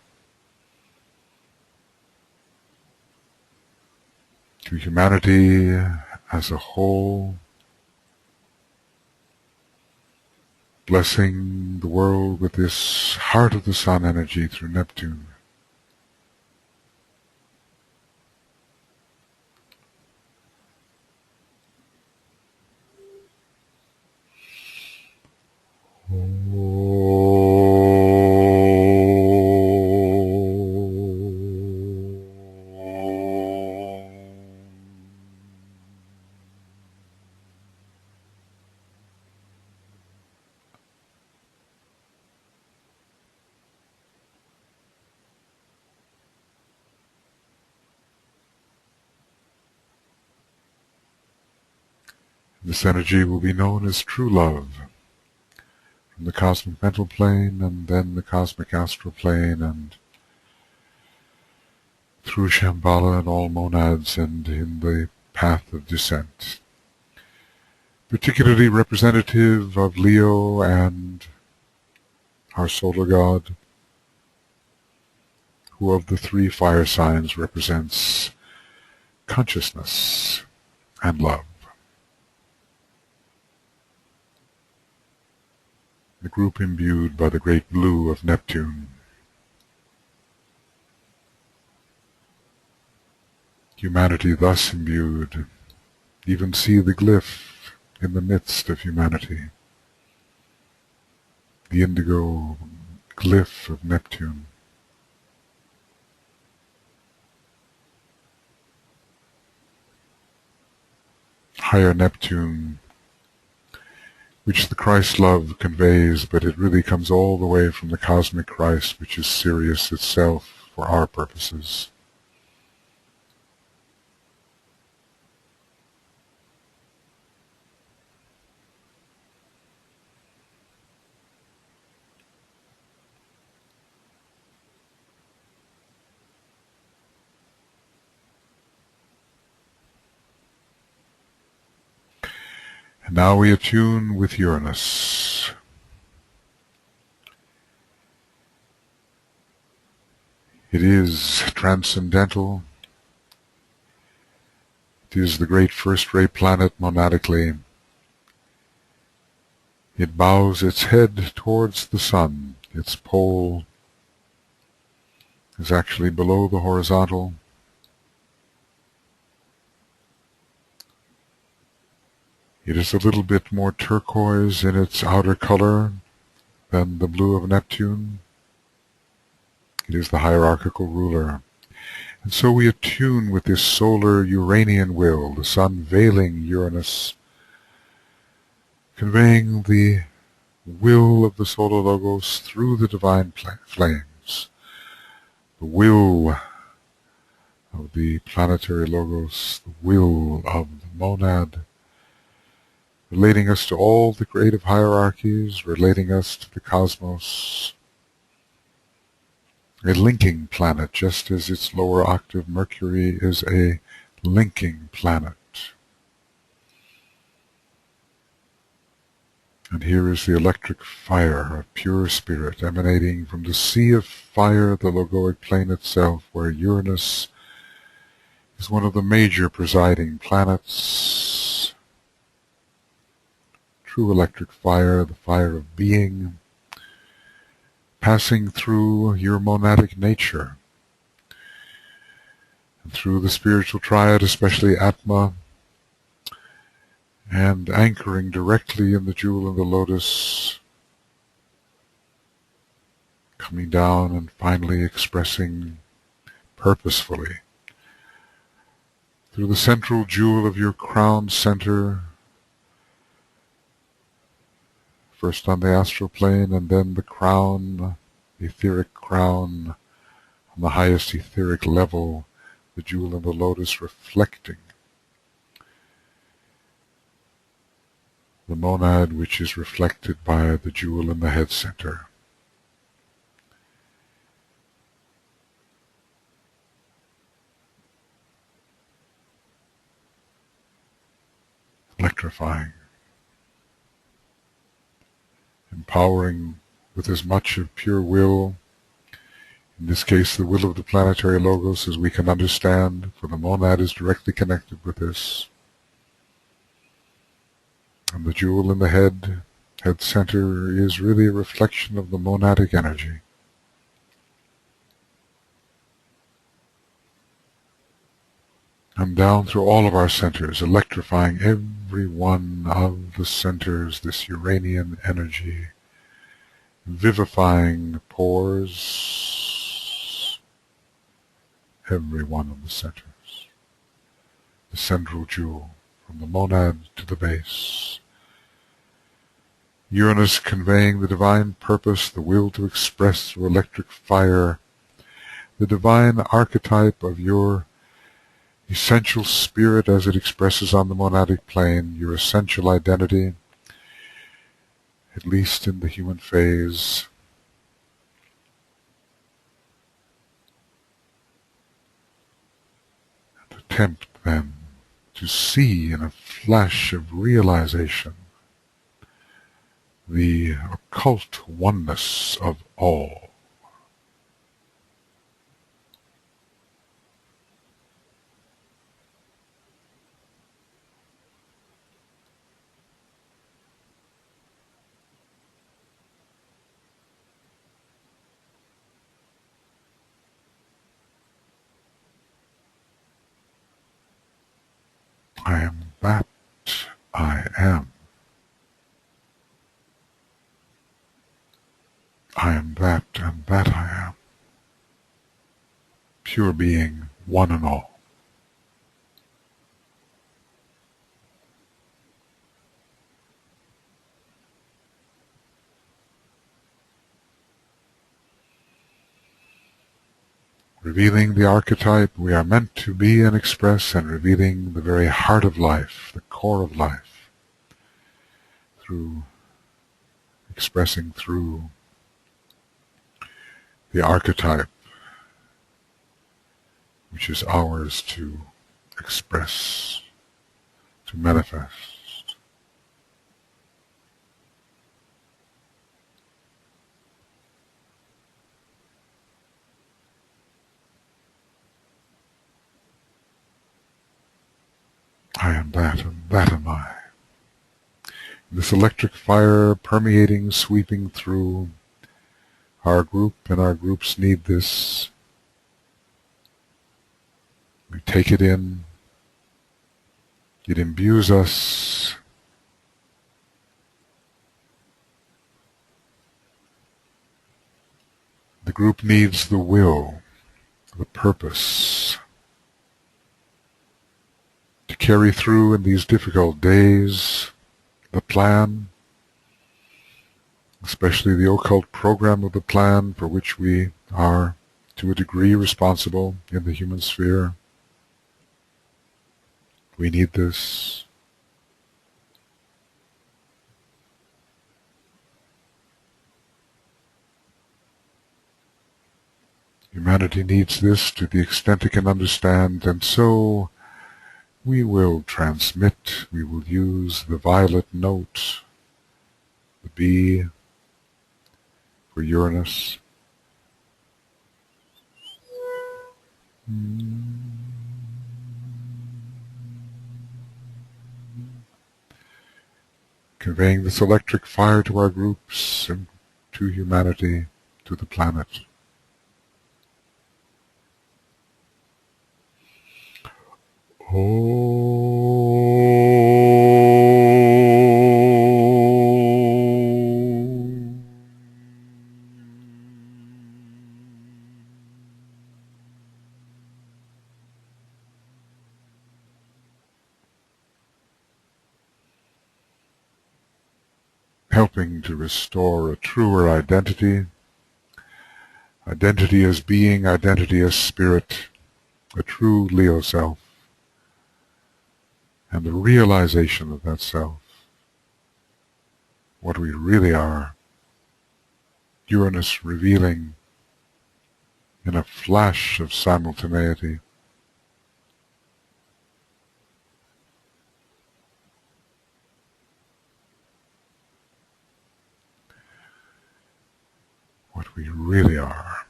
to humanity as a whole, blessing the world with this heart of the sun energy through Neptune. This energy will be known as true love from the cosmic mental plane and then the cosmic astral plane and through Shambhala and all monads and in the path of descent. Particularly representative of Leo and our solar god, who of the three fire signs represents consciousness and love. The group imbued by the great blue of Neptune. Humanity thus imbued, even see the glyph in the midst of humanity. The indigo glyph of Neptune. Higher Neptune, which the Christ love conveys, but it really comes all the way from the cosmic Christ, which is Sirius itself for our purposes. And now we attune with Uranus. It is transcendental. It is the great first-ray planet monadically. It bows its head towards the sun. Its pole is actually below the horizontal. It is a little bit more turquoise in its outer color than the blue of Neptune. It is the hierarchical ruler. And so we attune with this solar Uranian will, the sun veiling Uranus, conveying the will of the solar logos through the divine flames. The will of the planetary logos, the will of the monad, relating us to all the creative hierarchies, relating us to the cosmos. A linking planet, just as its lower octave Mercury is a linking planet. And here is the electric fire of pure spirit emanating from the sea of fire, the logoic plane itself, where Uranus is one of the major presiding planets. True electric fire, the fire of being, passing through your monadic nature and through the spiritual triad, especially Atma, and anchoring directly in the jewel of the lotus, coming down and finally expressing purposefully through the central jewel of your crown center, first on the astral plane and then the crown, etheric crown, on the highest etheric level, the jewel of the lotus reflecting the monad, which is reflected by the jewel in the head center. Electrifying. empowering with as much of pure will, in this case the will of the planetary logos, as we can understand, for the monad is directly connected with this. And the jewel in the head center, is really a reflection of the monadic energy. And down through all of our centers, electrifying every one of the centers, this Uranian energy, vivifying the pores, every one of the centers, the central jewel, from the monad to the base. Uranus conveying the divine purpose, the will to express through electric fire, the divine archetype of your essential spirit as it expresses on the monadic plane, your essential identity, at least in the human phase. And attempt then to see in a flash of realization the occult oneness of all. I am that I am. I am that, and that I am. Pure being, one and all. Revealing the archetype we are meant to be and express, and revealing the very heart of life, the core of life, through expressing through the archetype which is ours to express, to manifest. I am that, and that am I. This electric fire permeating, sweeping through our group, and our groups need this. We take it in. It imbues us. The group needs the will, the purpose, to carry through in these difficult days, the plan, especially the occult program of the plan for which we are, to a degree, responsible in the human sphere. We need this. Humanity needs this to the extent it can understand, and so we will transmit, we will use the violet note, the B for Uranus. Conveying this electric fire to our groups and to humanity, to the planet. Helping to restore a truer identity, identity as being, identity as spirit, a true Leo self, and the realization of that self, what we really are. Uranus revealing in a flash of simultaneity what we really are.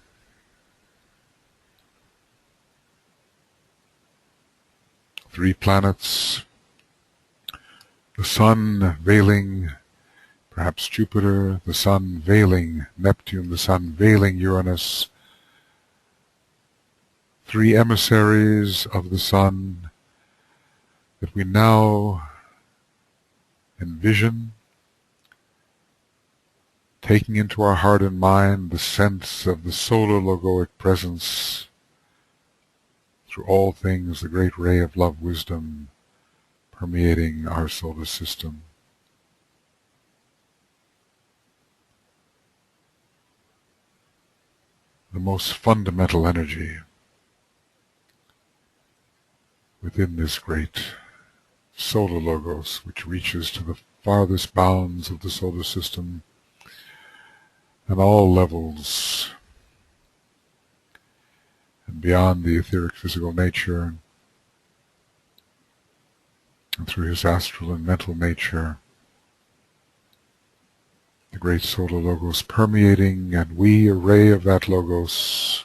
Three planets, the Sun veiling perhaps Jupiter, the Sun veiling Neptune, the Sun veiling Uranus, three emissaries of the Sun that we now envision, taking into our heart and mind the sense of the solar logoic presence through all things, the great ray of love wisdom permeating our solar system. The most fundamental energy within this great solar logos, which reaches to the farthest bounds of the solar system and all levels and beyond the etheric physical nature and through his astral and mental nature, the great solar logos permeating, and we a ray of that logos.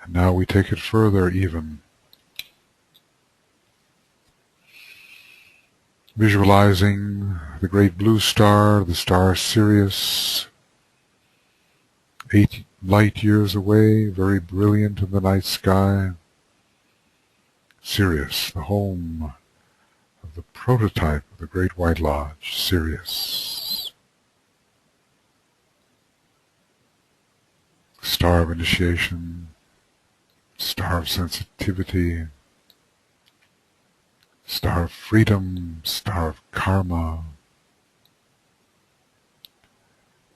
And now we take it further even, visualizing the great blue star, the star Sirius, 8 light years away, very brilliant in the night sky. Sirius, the home of the prototype of the Great White Lodge, Sirius. Star of initiation, star of sensitivity, star of freedom, star of karma,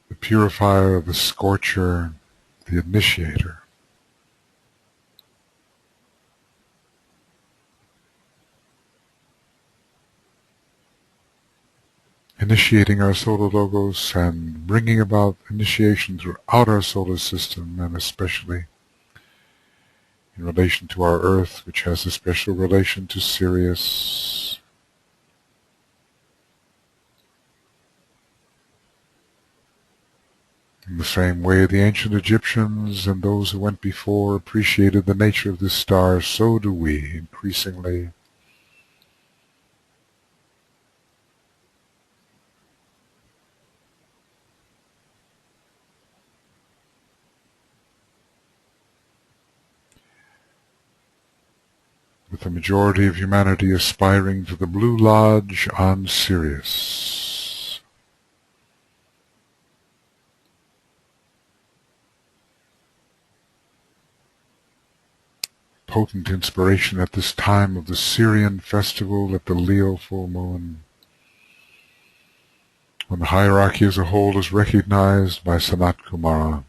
the purifier, the scorcher, the initiator. Initiating our solar logos and bringing about initiation throughout our solar system, and especially in relation to our Earth, which has a special relation to Sirius. In the same way the ancient Egyptians and those who went before appreciated the nature of this star, so do we increasingly. With the majority of humanity aspiring to the Blue Lodge on Sirius. Potent inspiration at this time of the Syrian festival at the Leo full moon, when the hierarchy as a whole is recognized by Sanat Kumara.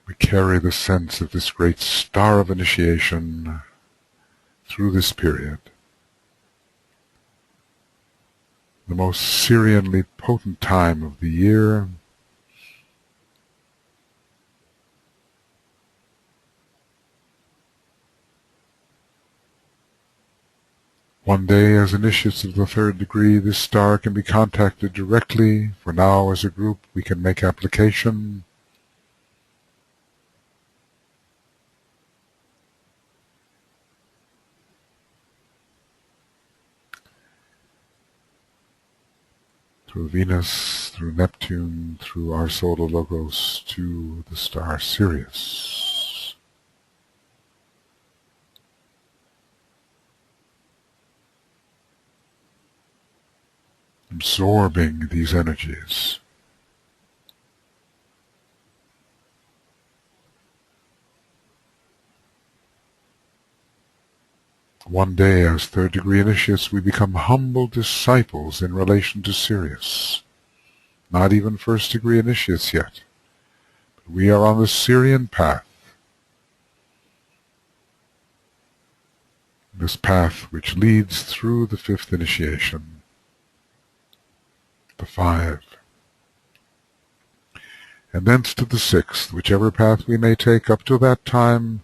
We carry the sense of this great star of initiation through this period. The most Syrianly potent time of the year. One day, as initiates of the 3rd degree, this star can be contacted directly, for now as a group we can make application. Through Venus, through Neptune, through our solar logos to the star Sirius. Absorbing these energies. One day, as 3rd degree initiates, we become humble disciples in relation to Sirius. Not even 1st degree initiates yet, but we are on the Syrian path. This path which leads through the 5th initiation, the 5, and thence to the 6th, whichever path we may take up to that time.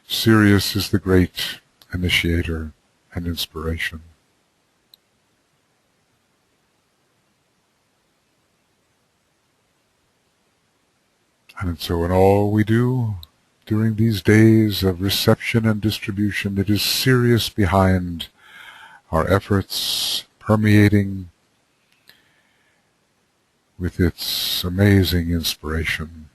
Sirius is the great initiator and inspiration. And so in all we do during these days of reception and distribution, it is Sirius behind our efforts, permeating with its amazing inspiration,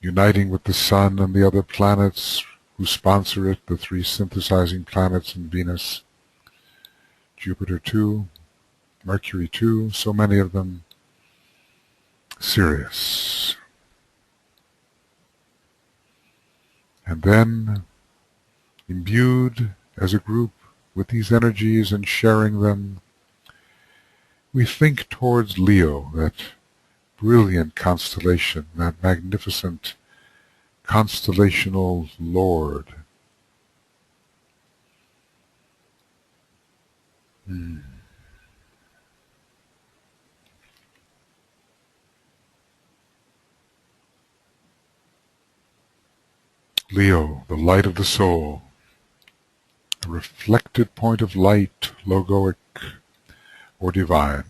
uniting with the Sun and the other planets who sponsor it, the three synthesizing planets and Venus, Jupiter too, Mercury too, so many of them. Sirius. And then, imbued as a group with these energies and sharing them, we think towards Leo, that brilliant constellation, that magnificent constellational lord. Leo, the light of the soul, a reflected point of light, logoic or divine.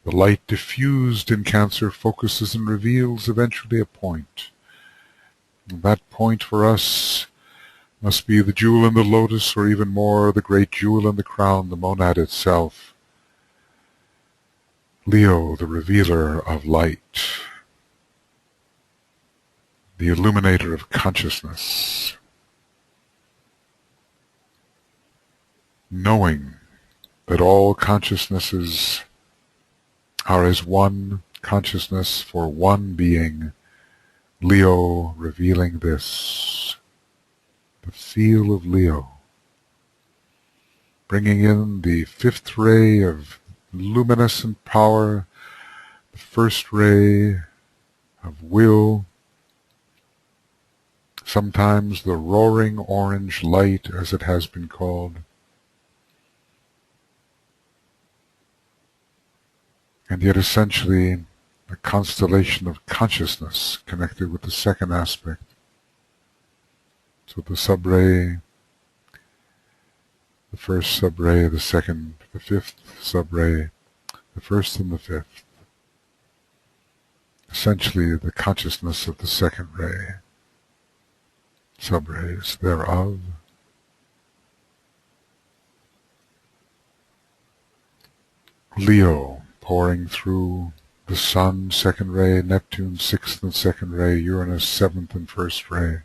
The light diffused in Cancer focuses and reveals eventually a point. And that point for us must be the jewel in the lotus, or even more, the great jewel in the crown, the monad itself. Leo, the revealer of light, the illuminator of consciousness, knowing that all consciousnesses are as one consciousness for one being. Leo revealing this, the feel of Leo, bringing in the fifth ray of luminescent power, the first ray of will, sometimes the roaring orange light, as it has been called, and yet essentially a constellation of consciousness connected with the second aspect. So the subray, the first subray, the second, the fifth subray, the first and the fifth. Essentially the consciousness of the second ray, subrays thereof. Leo pouring through the Sun, second ray, Neptune, sixth and second ray, Uranus, seventh and first ray.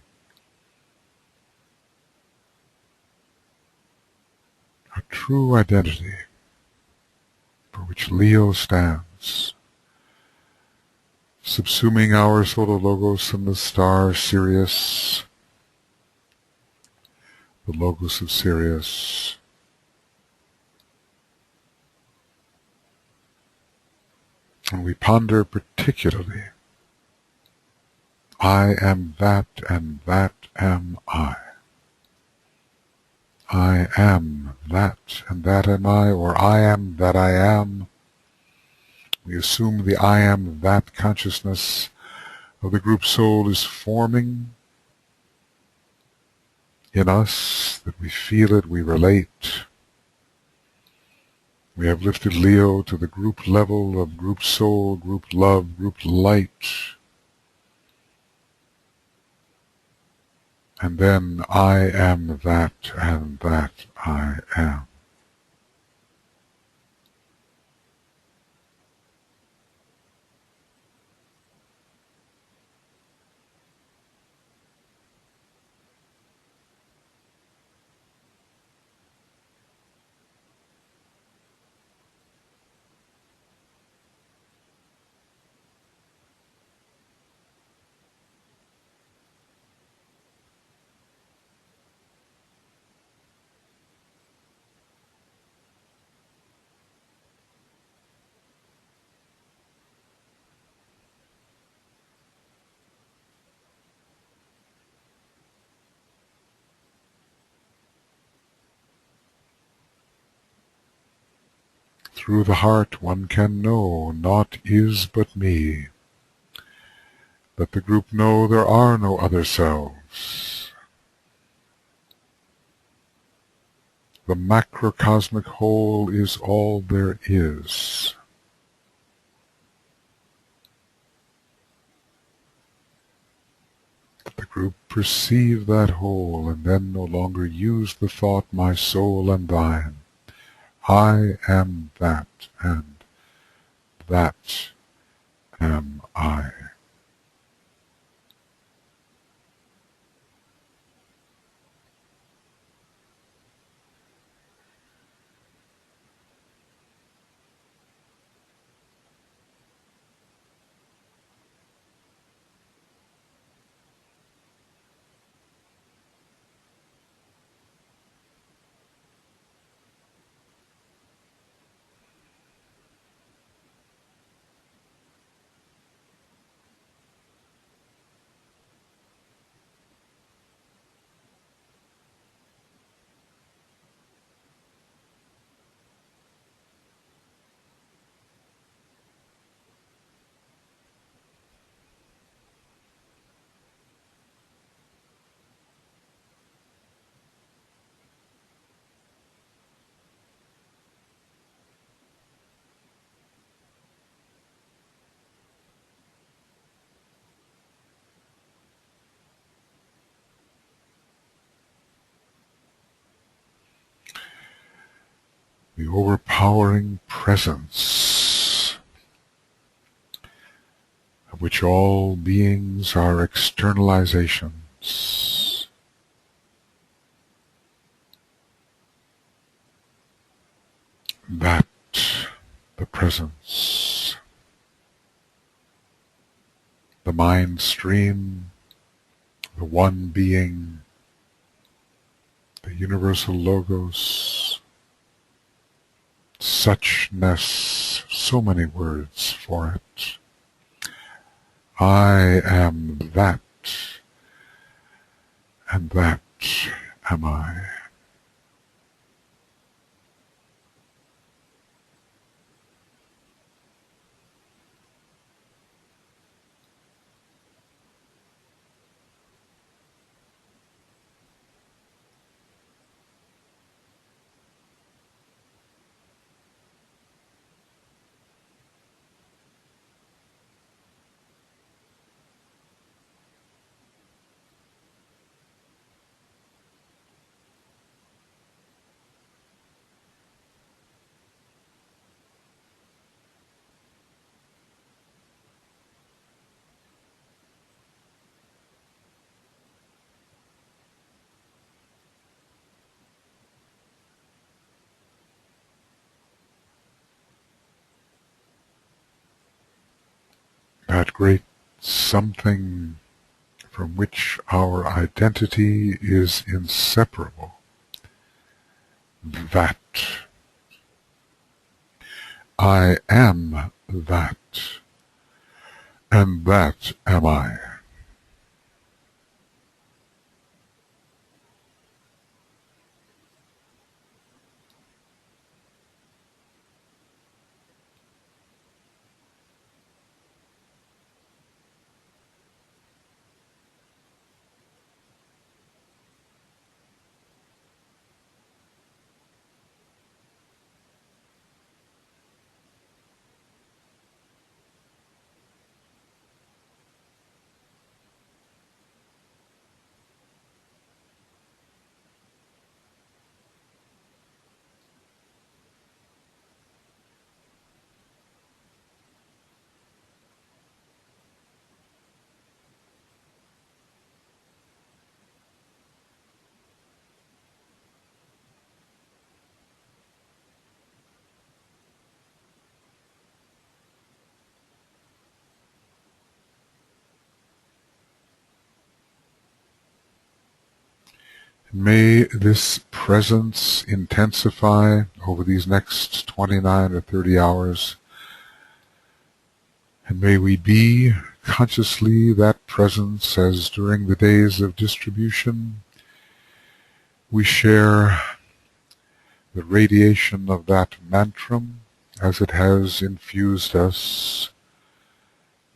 A true identity for which Leo stands, subsuming our solar logos and the star Sirius, the logos of Sirius. And we ponder particularly, I am that and that am I. I am that and that am I, or I am that I am. We assume the I am that consciousness of the group soul is forming in us, that we feel it, we relate. We have lifted Leo to the group level of group soul, group love, group light. And then I am that and that I am. Through the heart one can know naught is but me. Let the group know there are no other selves. The macrocosmic whole is all there is. Let the group perceive that whole, and then no longer use the thought, my soul and thine. I am that, and that am I. The overpowering presence of which all beings are externalizations. That, the presence, the mind stream, the one being, the universal logos, suchness, so many words for it. I am that, and that am I. That great something from which our identity is inseparable. That. I am that, and that am I. May this presence intensify over these next 29 or 30 hours, and may we be consciously that presence as during the days of distribution we share the radiation of that mantram as it has infused us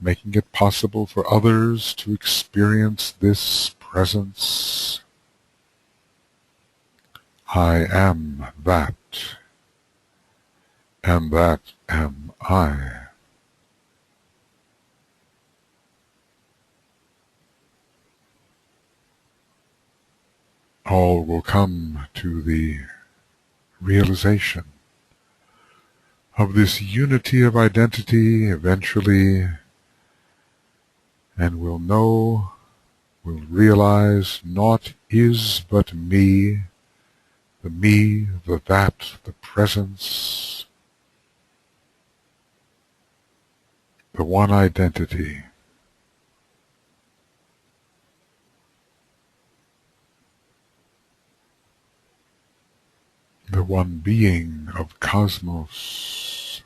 making it possible for others to experience this presence. I am that, and that am I. All will come to the realization of this unity of identity eventually, and will know, will realize naught is but me, the that, the presence, the one identity. The one being of cosmos.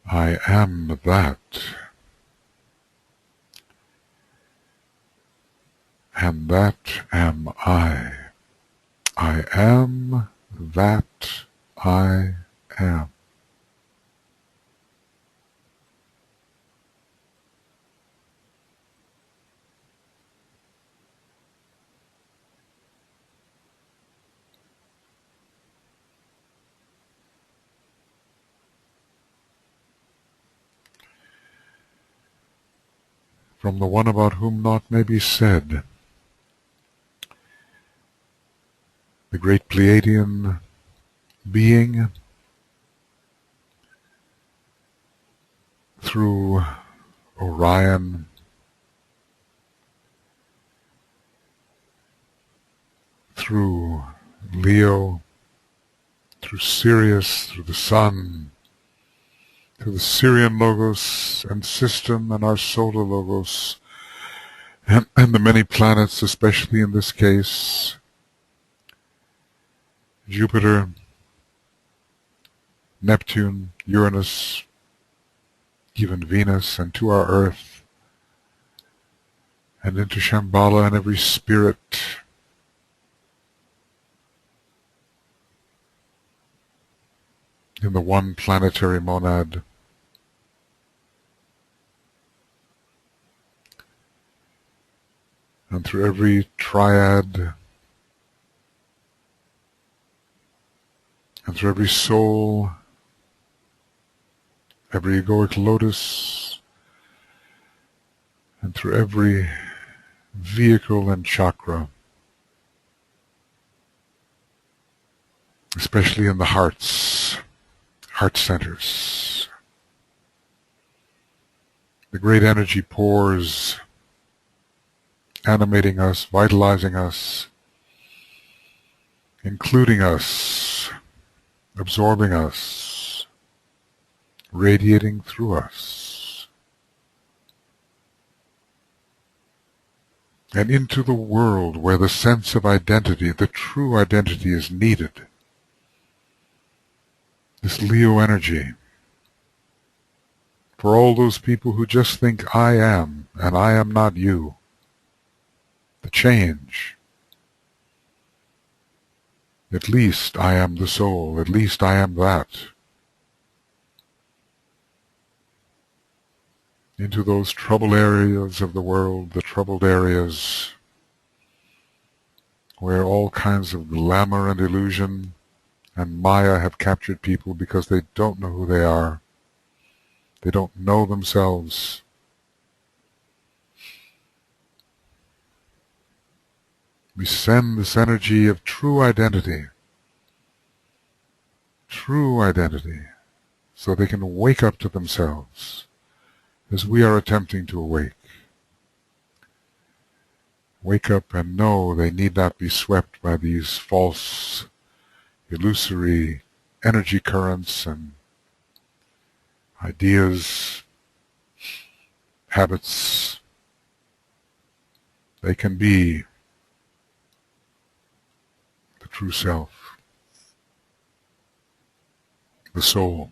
I am that, and that am I. I am that I am. From the one about whom naught may be said, the great Pleiadian being, through Orion, through Leo, through Sirius, through the Sun, through the Sirian Logos and system and our solar Logos, and the many planets, especially in this case, Jupiter, Neptune, Uranus, even Venus, and to our Earth, and into Shambhala and every spirit, in the one planetary monad, and through every triad, and through every soul, every egoic lotus, and through every vehicle and chakra, especially in the heart centers. The great energy pours, animating us, vitalizing us, including us, absorbing us, radiating through us, and into the world where the sense of identity, the true identity, is needed. This Leo energy, for all those people who just think I am and I am not you. The change. At least I am the soul, at least I am that. Into those troubled areas of the world, the troubled areas where all kinds of glamour and illusion and Maya have captured people because they don't know who they are. They don't know themselves. We send this energy of true identity, so they can wake up to themselves as we are attempting to awake. Wake up and know they need not be swept by these false, illusory energy currents and ideas, habits. They can be the true self, the soul,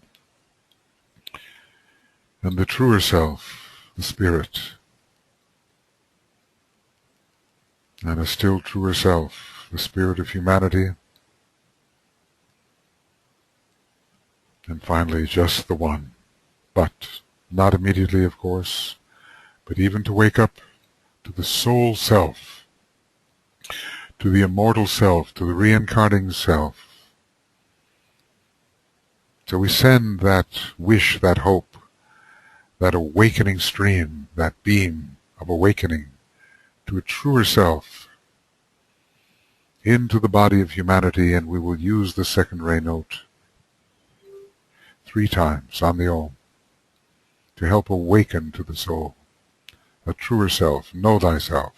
and the truer self, the spirit, and a still truer self, the spirit of humanity, and finally just the one, but Not immediately, of course, but even to wake up to the soul self, to the immortal self, to the reincarnating self. So we send that wish, that hope, that awakening stream, that beam of awakening to a truer self into the body of humanity, and we will use the second ray note 3 times on the Om to help awaken to the soul, a truer self. Know thyself.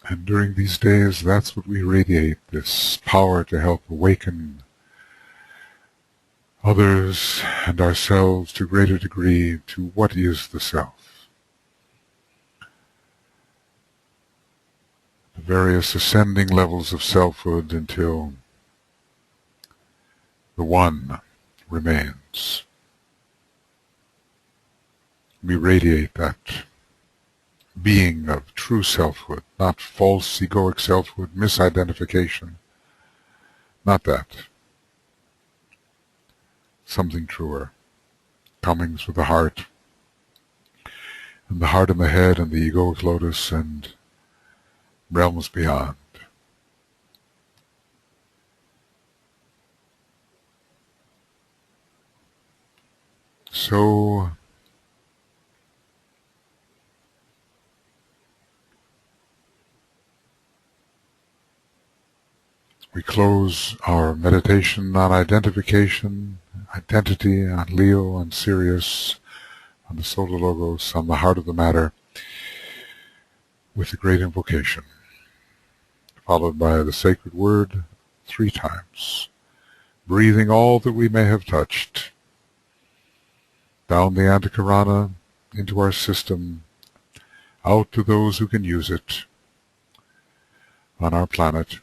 And during these days, that's what we radiate, this power to help awaken others and ourselves to a greater degree to what is the self. The various ascending levels of selfhood until the one remains. We radiate that being of true selfhood, not false egoic selfhood, misidentification, not that. Something truer, coming through the heart, and the heart and the head and the egoic lotus and realms beyond. So we close our meditation on identification, identity, on Leo, on Sirius, on the Solar Logos, on the heart of the matter, with a great invocation, followed by the sacred word 3 times, breathing all that we may have touched down the Antakarana into our system, out to those who can use it on our planet.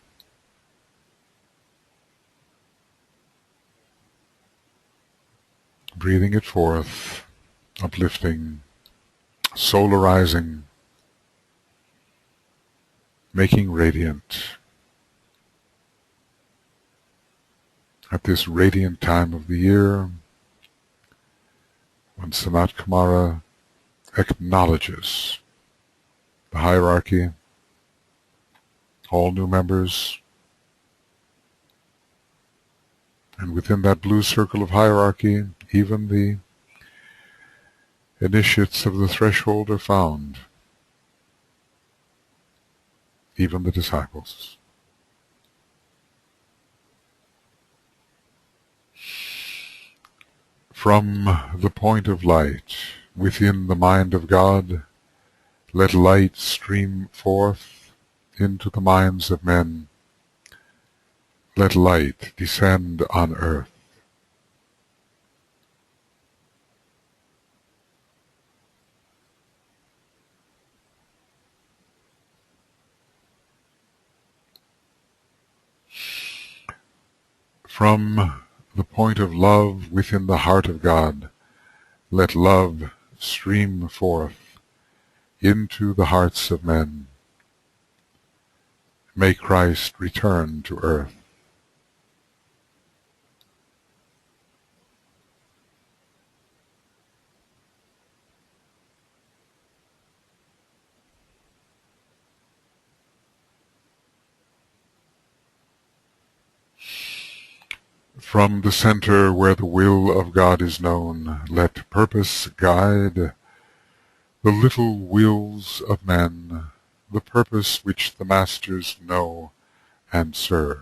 Breathing it forth, uplifting, solarizing, making radiant. At this radiant time of the year, when Sanat Kumara acknowledges the hierarchy, all new members, and within that blue circle of hierarchy, even the initiates of the threshold are found, even the disciples. From the point of light within the mind of God, let light stream forth into the minds of men. Let light descend on earth. From the point of love within the heart of God, let love stream forth into the hearts of men. May Christ return to earth. From the center where the will of God is known, let purpose guide the little wills of men, the purpose which the masters know and serve.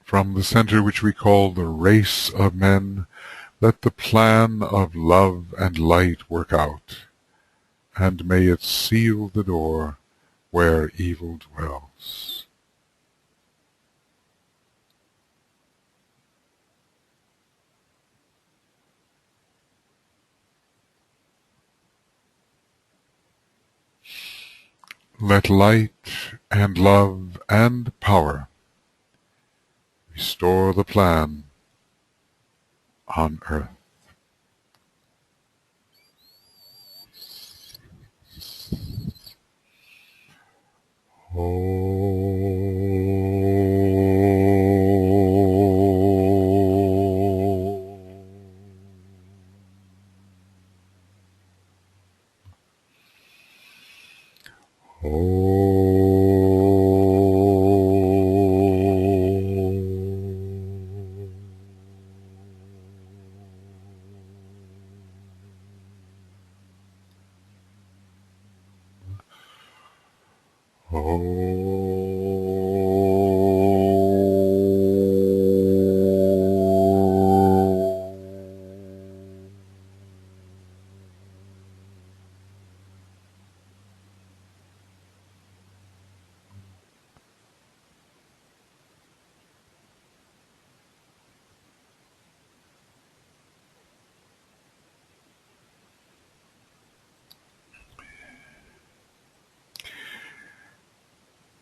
From the center which we call the race of men, let the plan of love and light work out, and may it seal the door where evil dwells. Let light and love and power restore the plan on earth.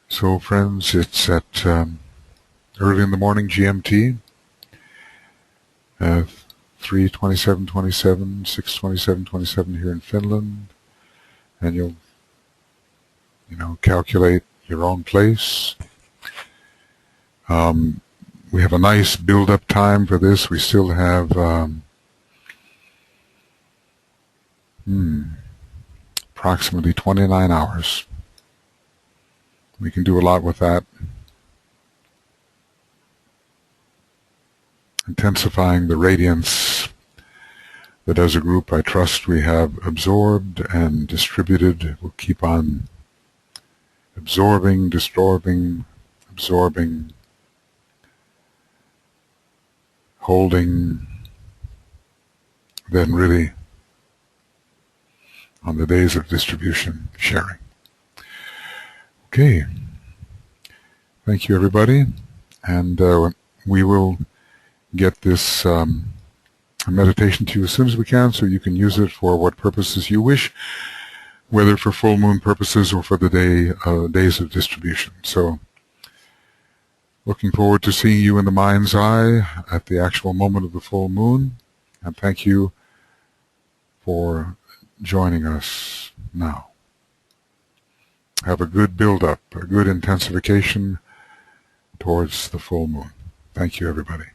So friends, it's at early in the morning GMT, 3:27:27, 6:27:27 here in Finland, and you'll calculate your own place. We have a nice build-up time for this. We still have approximately 29 hours. We can do a lot with that. Intensifying the radiance that as a group I trust we have absorbed and distributed. We'll keep on absorbing, absorbing, holding, then really on the days of distribution, sharing. Okay. Thank you, everybody. And we will get this meditation to you as soon as we can so you can use it for what purposes you wish, whether for full moon purposes or for the days of distribution. So looking forward to seeing you in the mind's eye at the actual moment of the full moon. And thank you for joining us now. Have a good build-up, a good intensification towards the full moon. Thank you, everybody.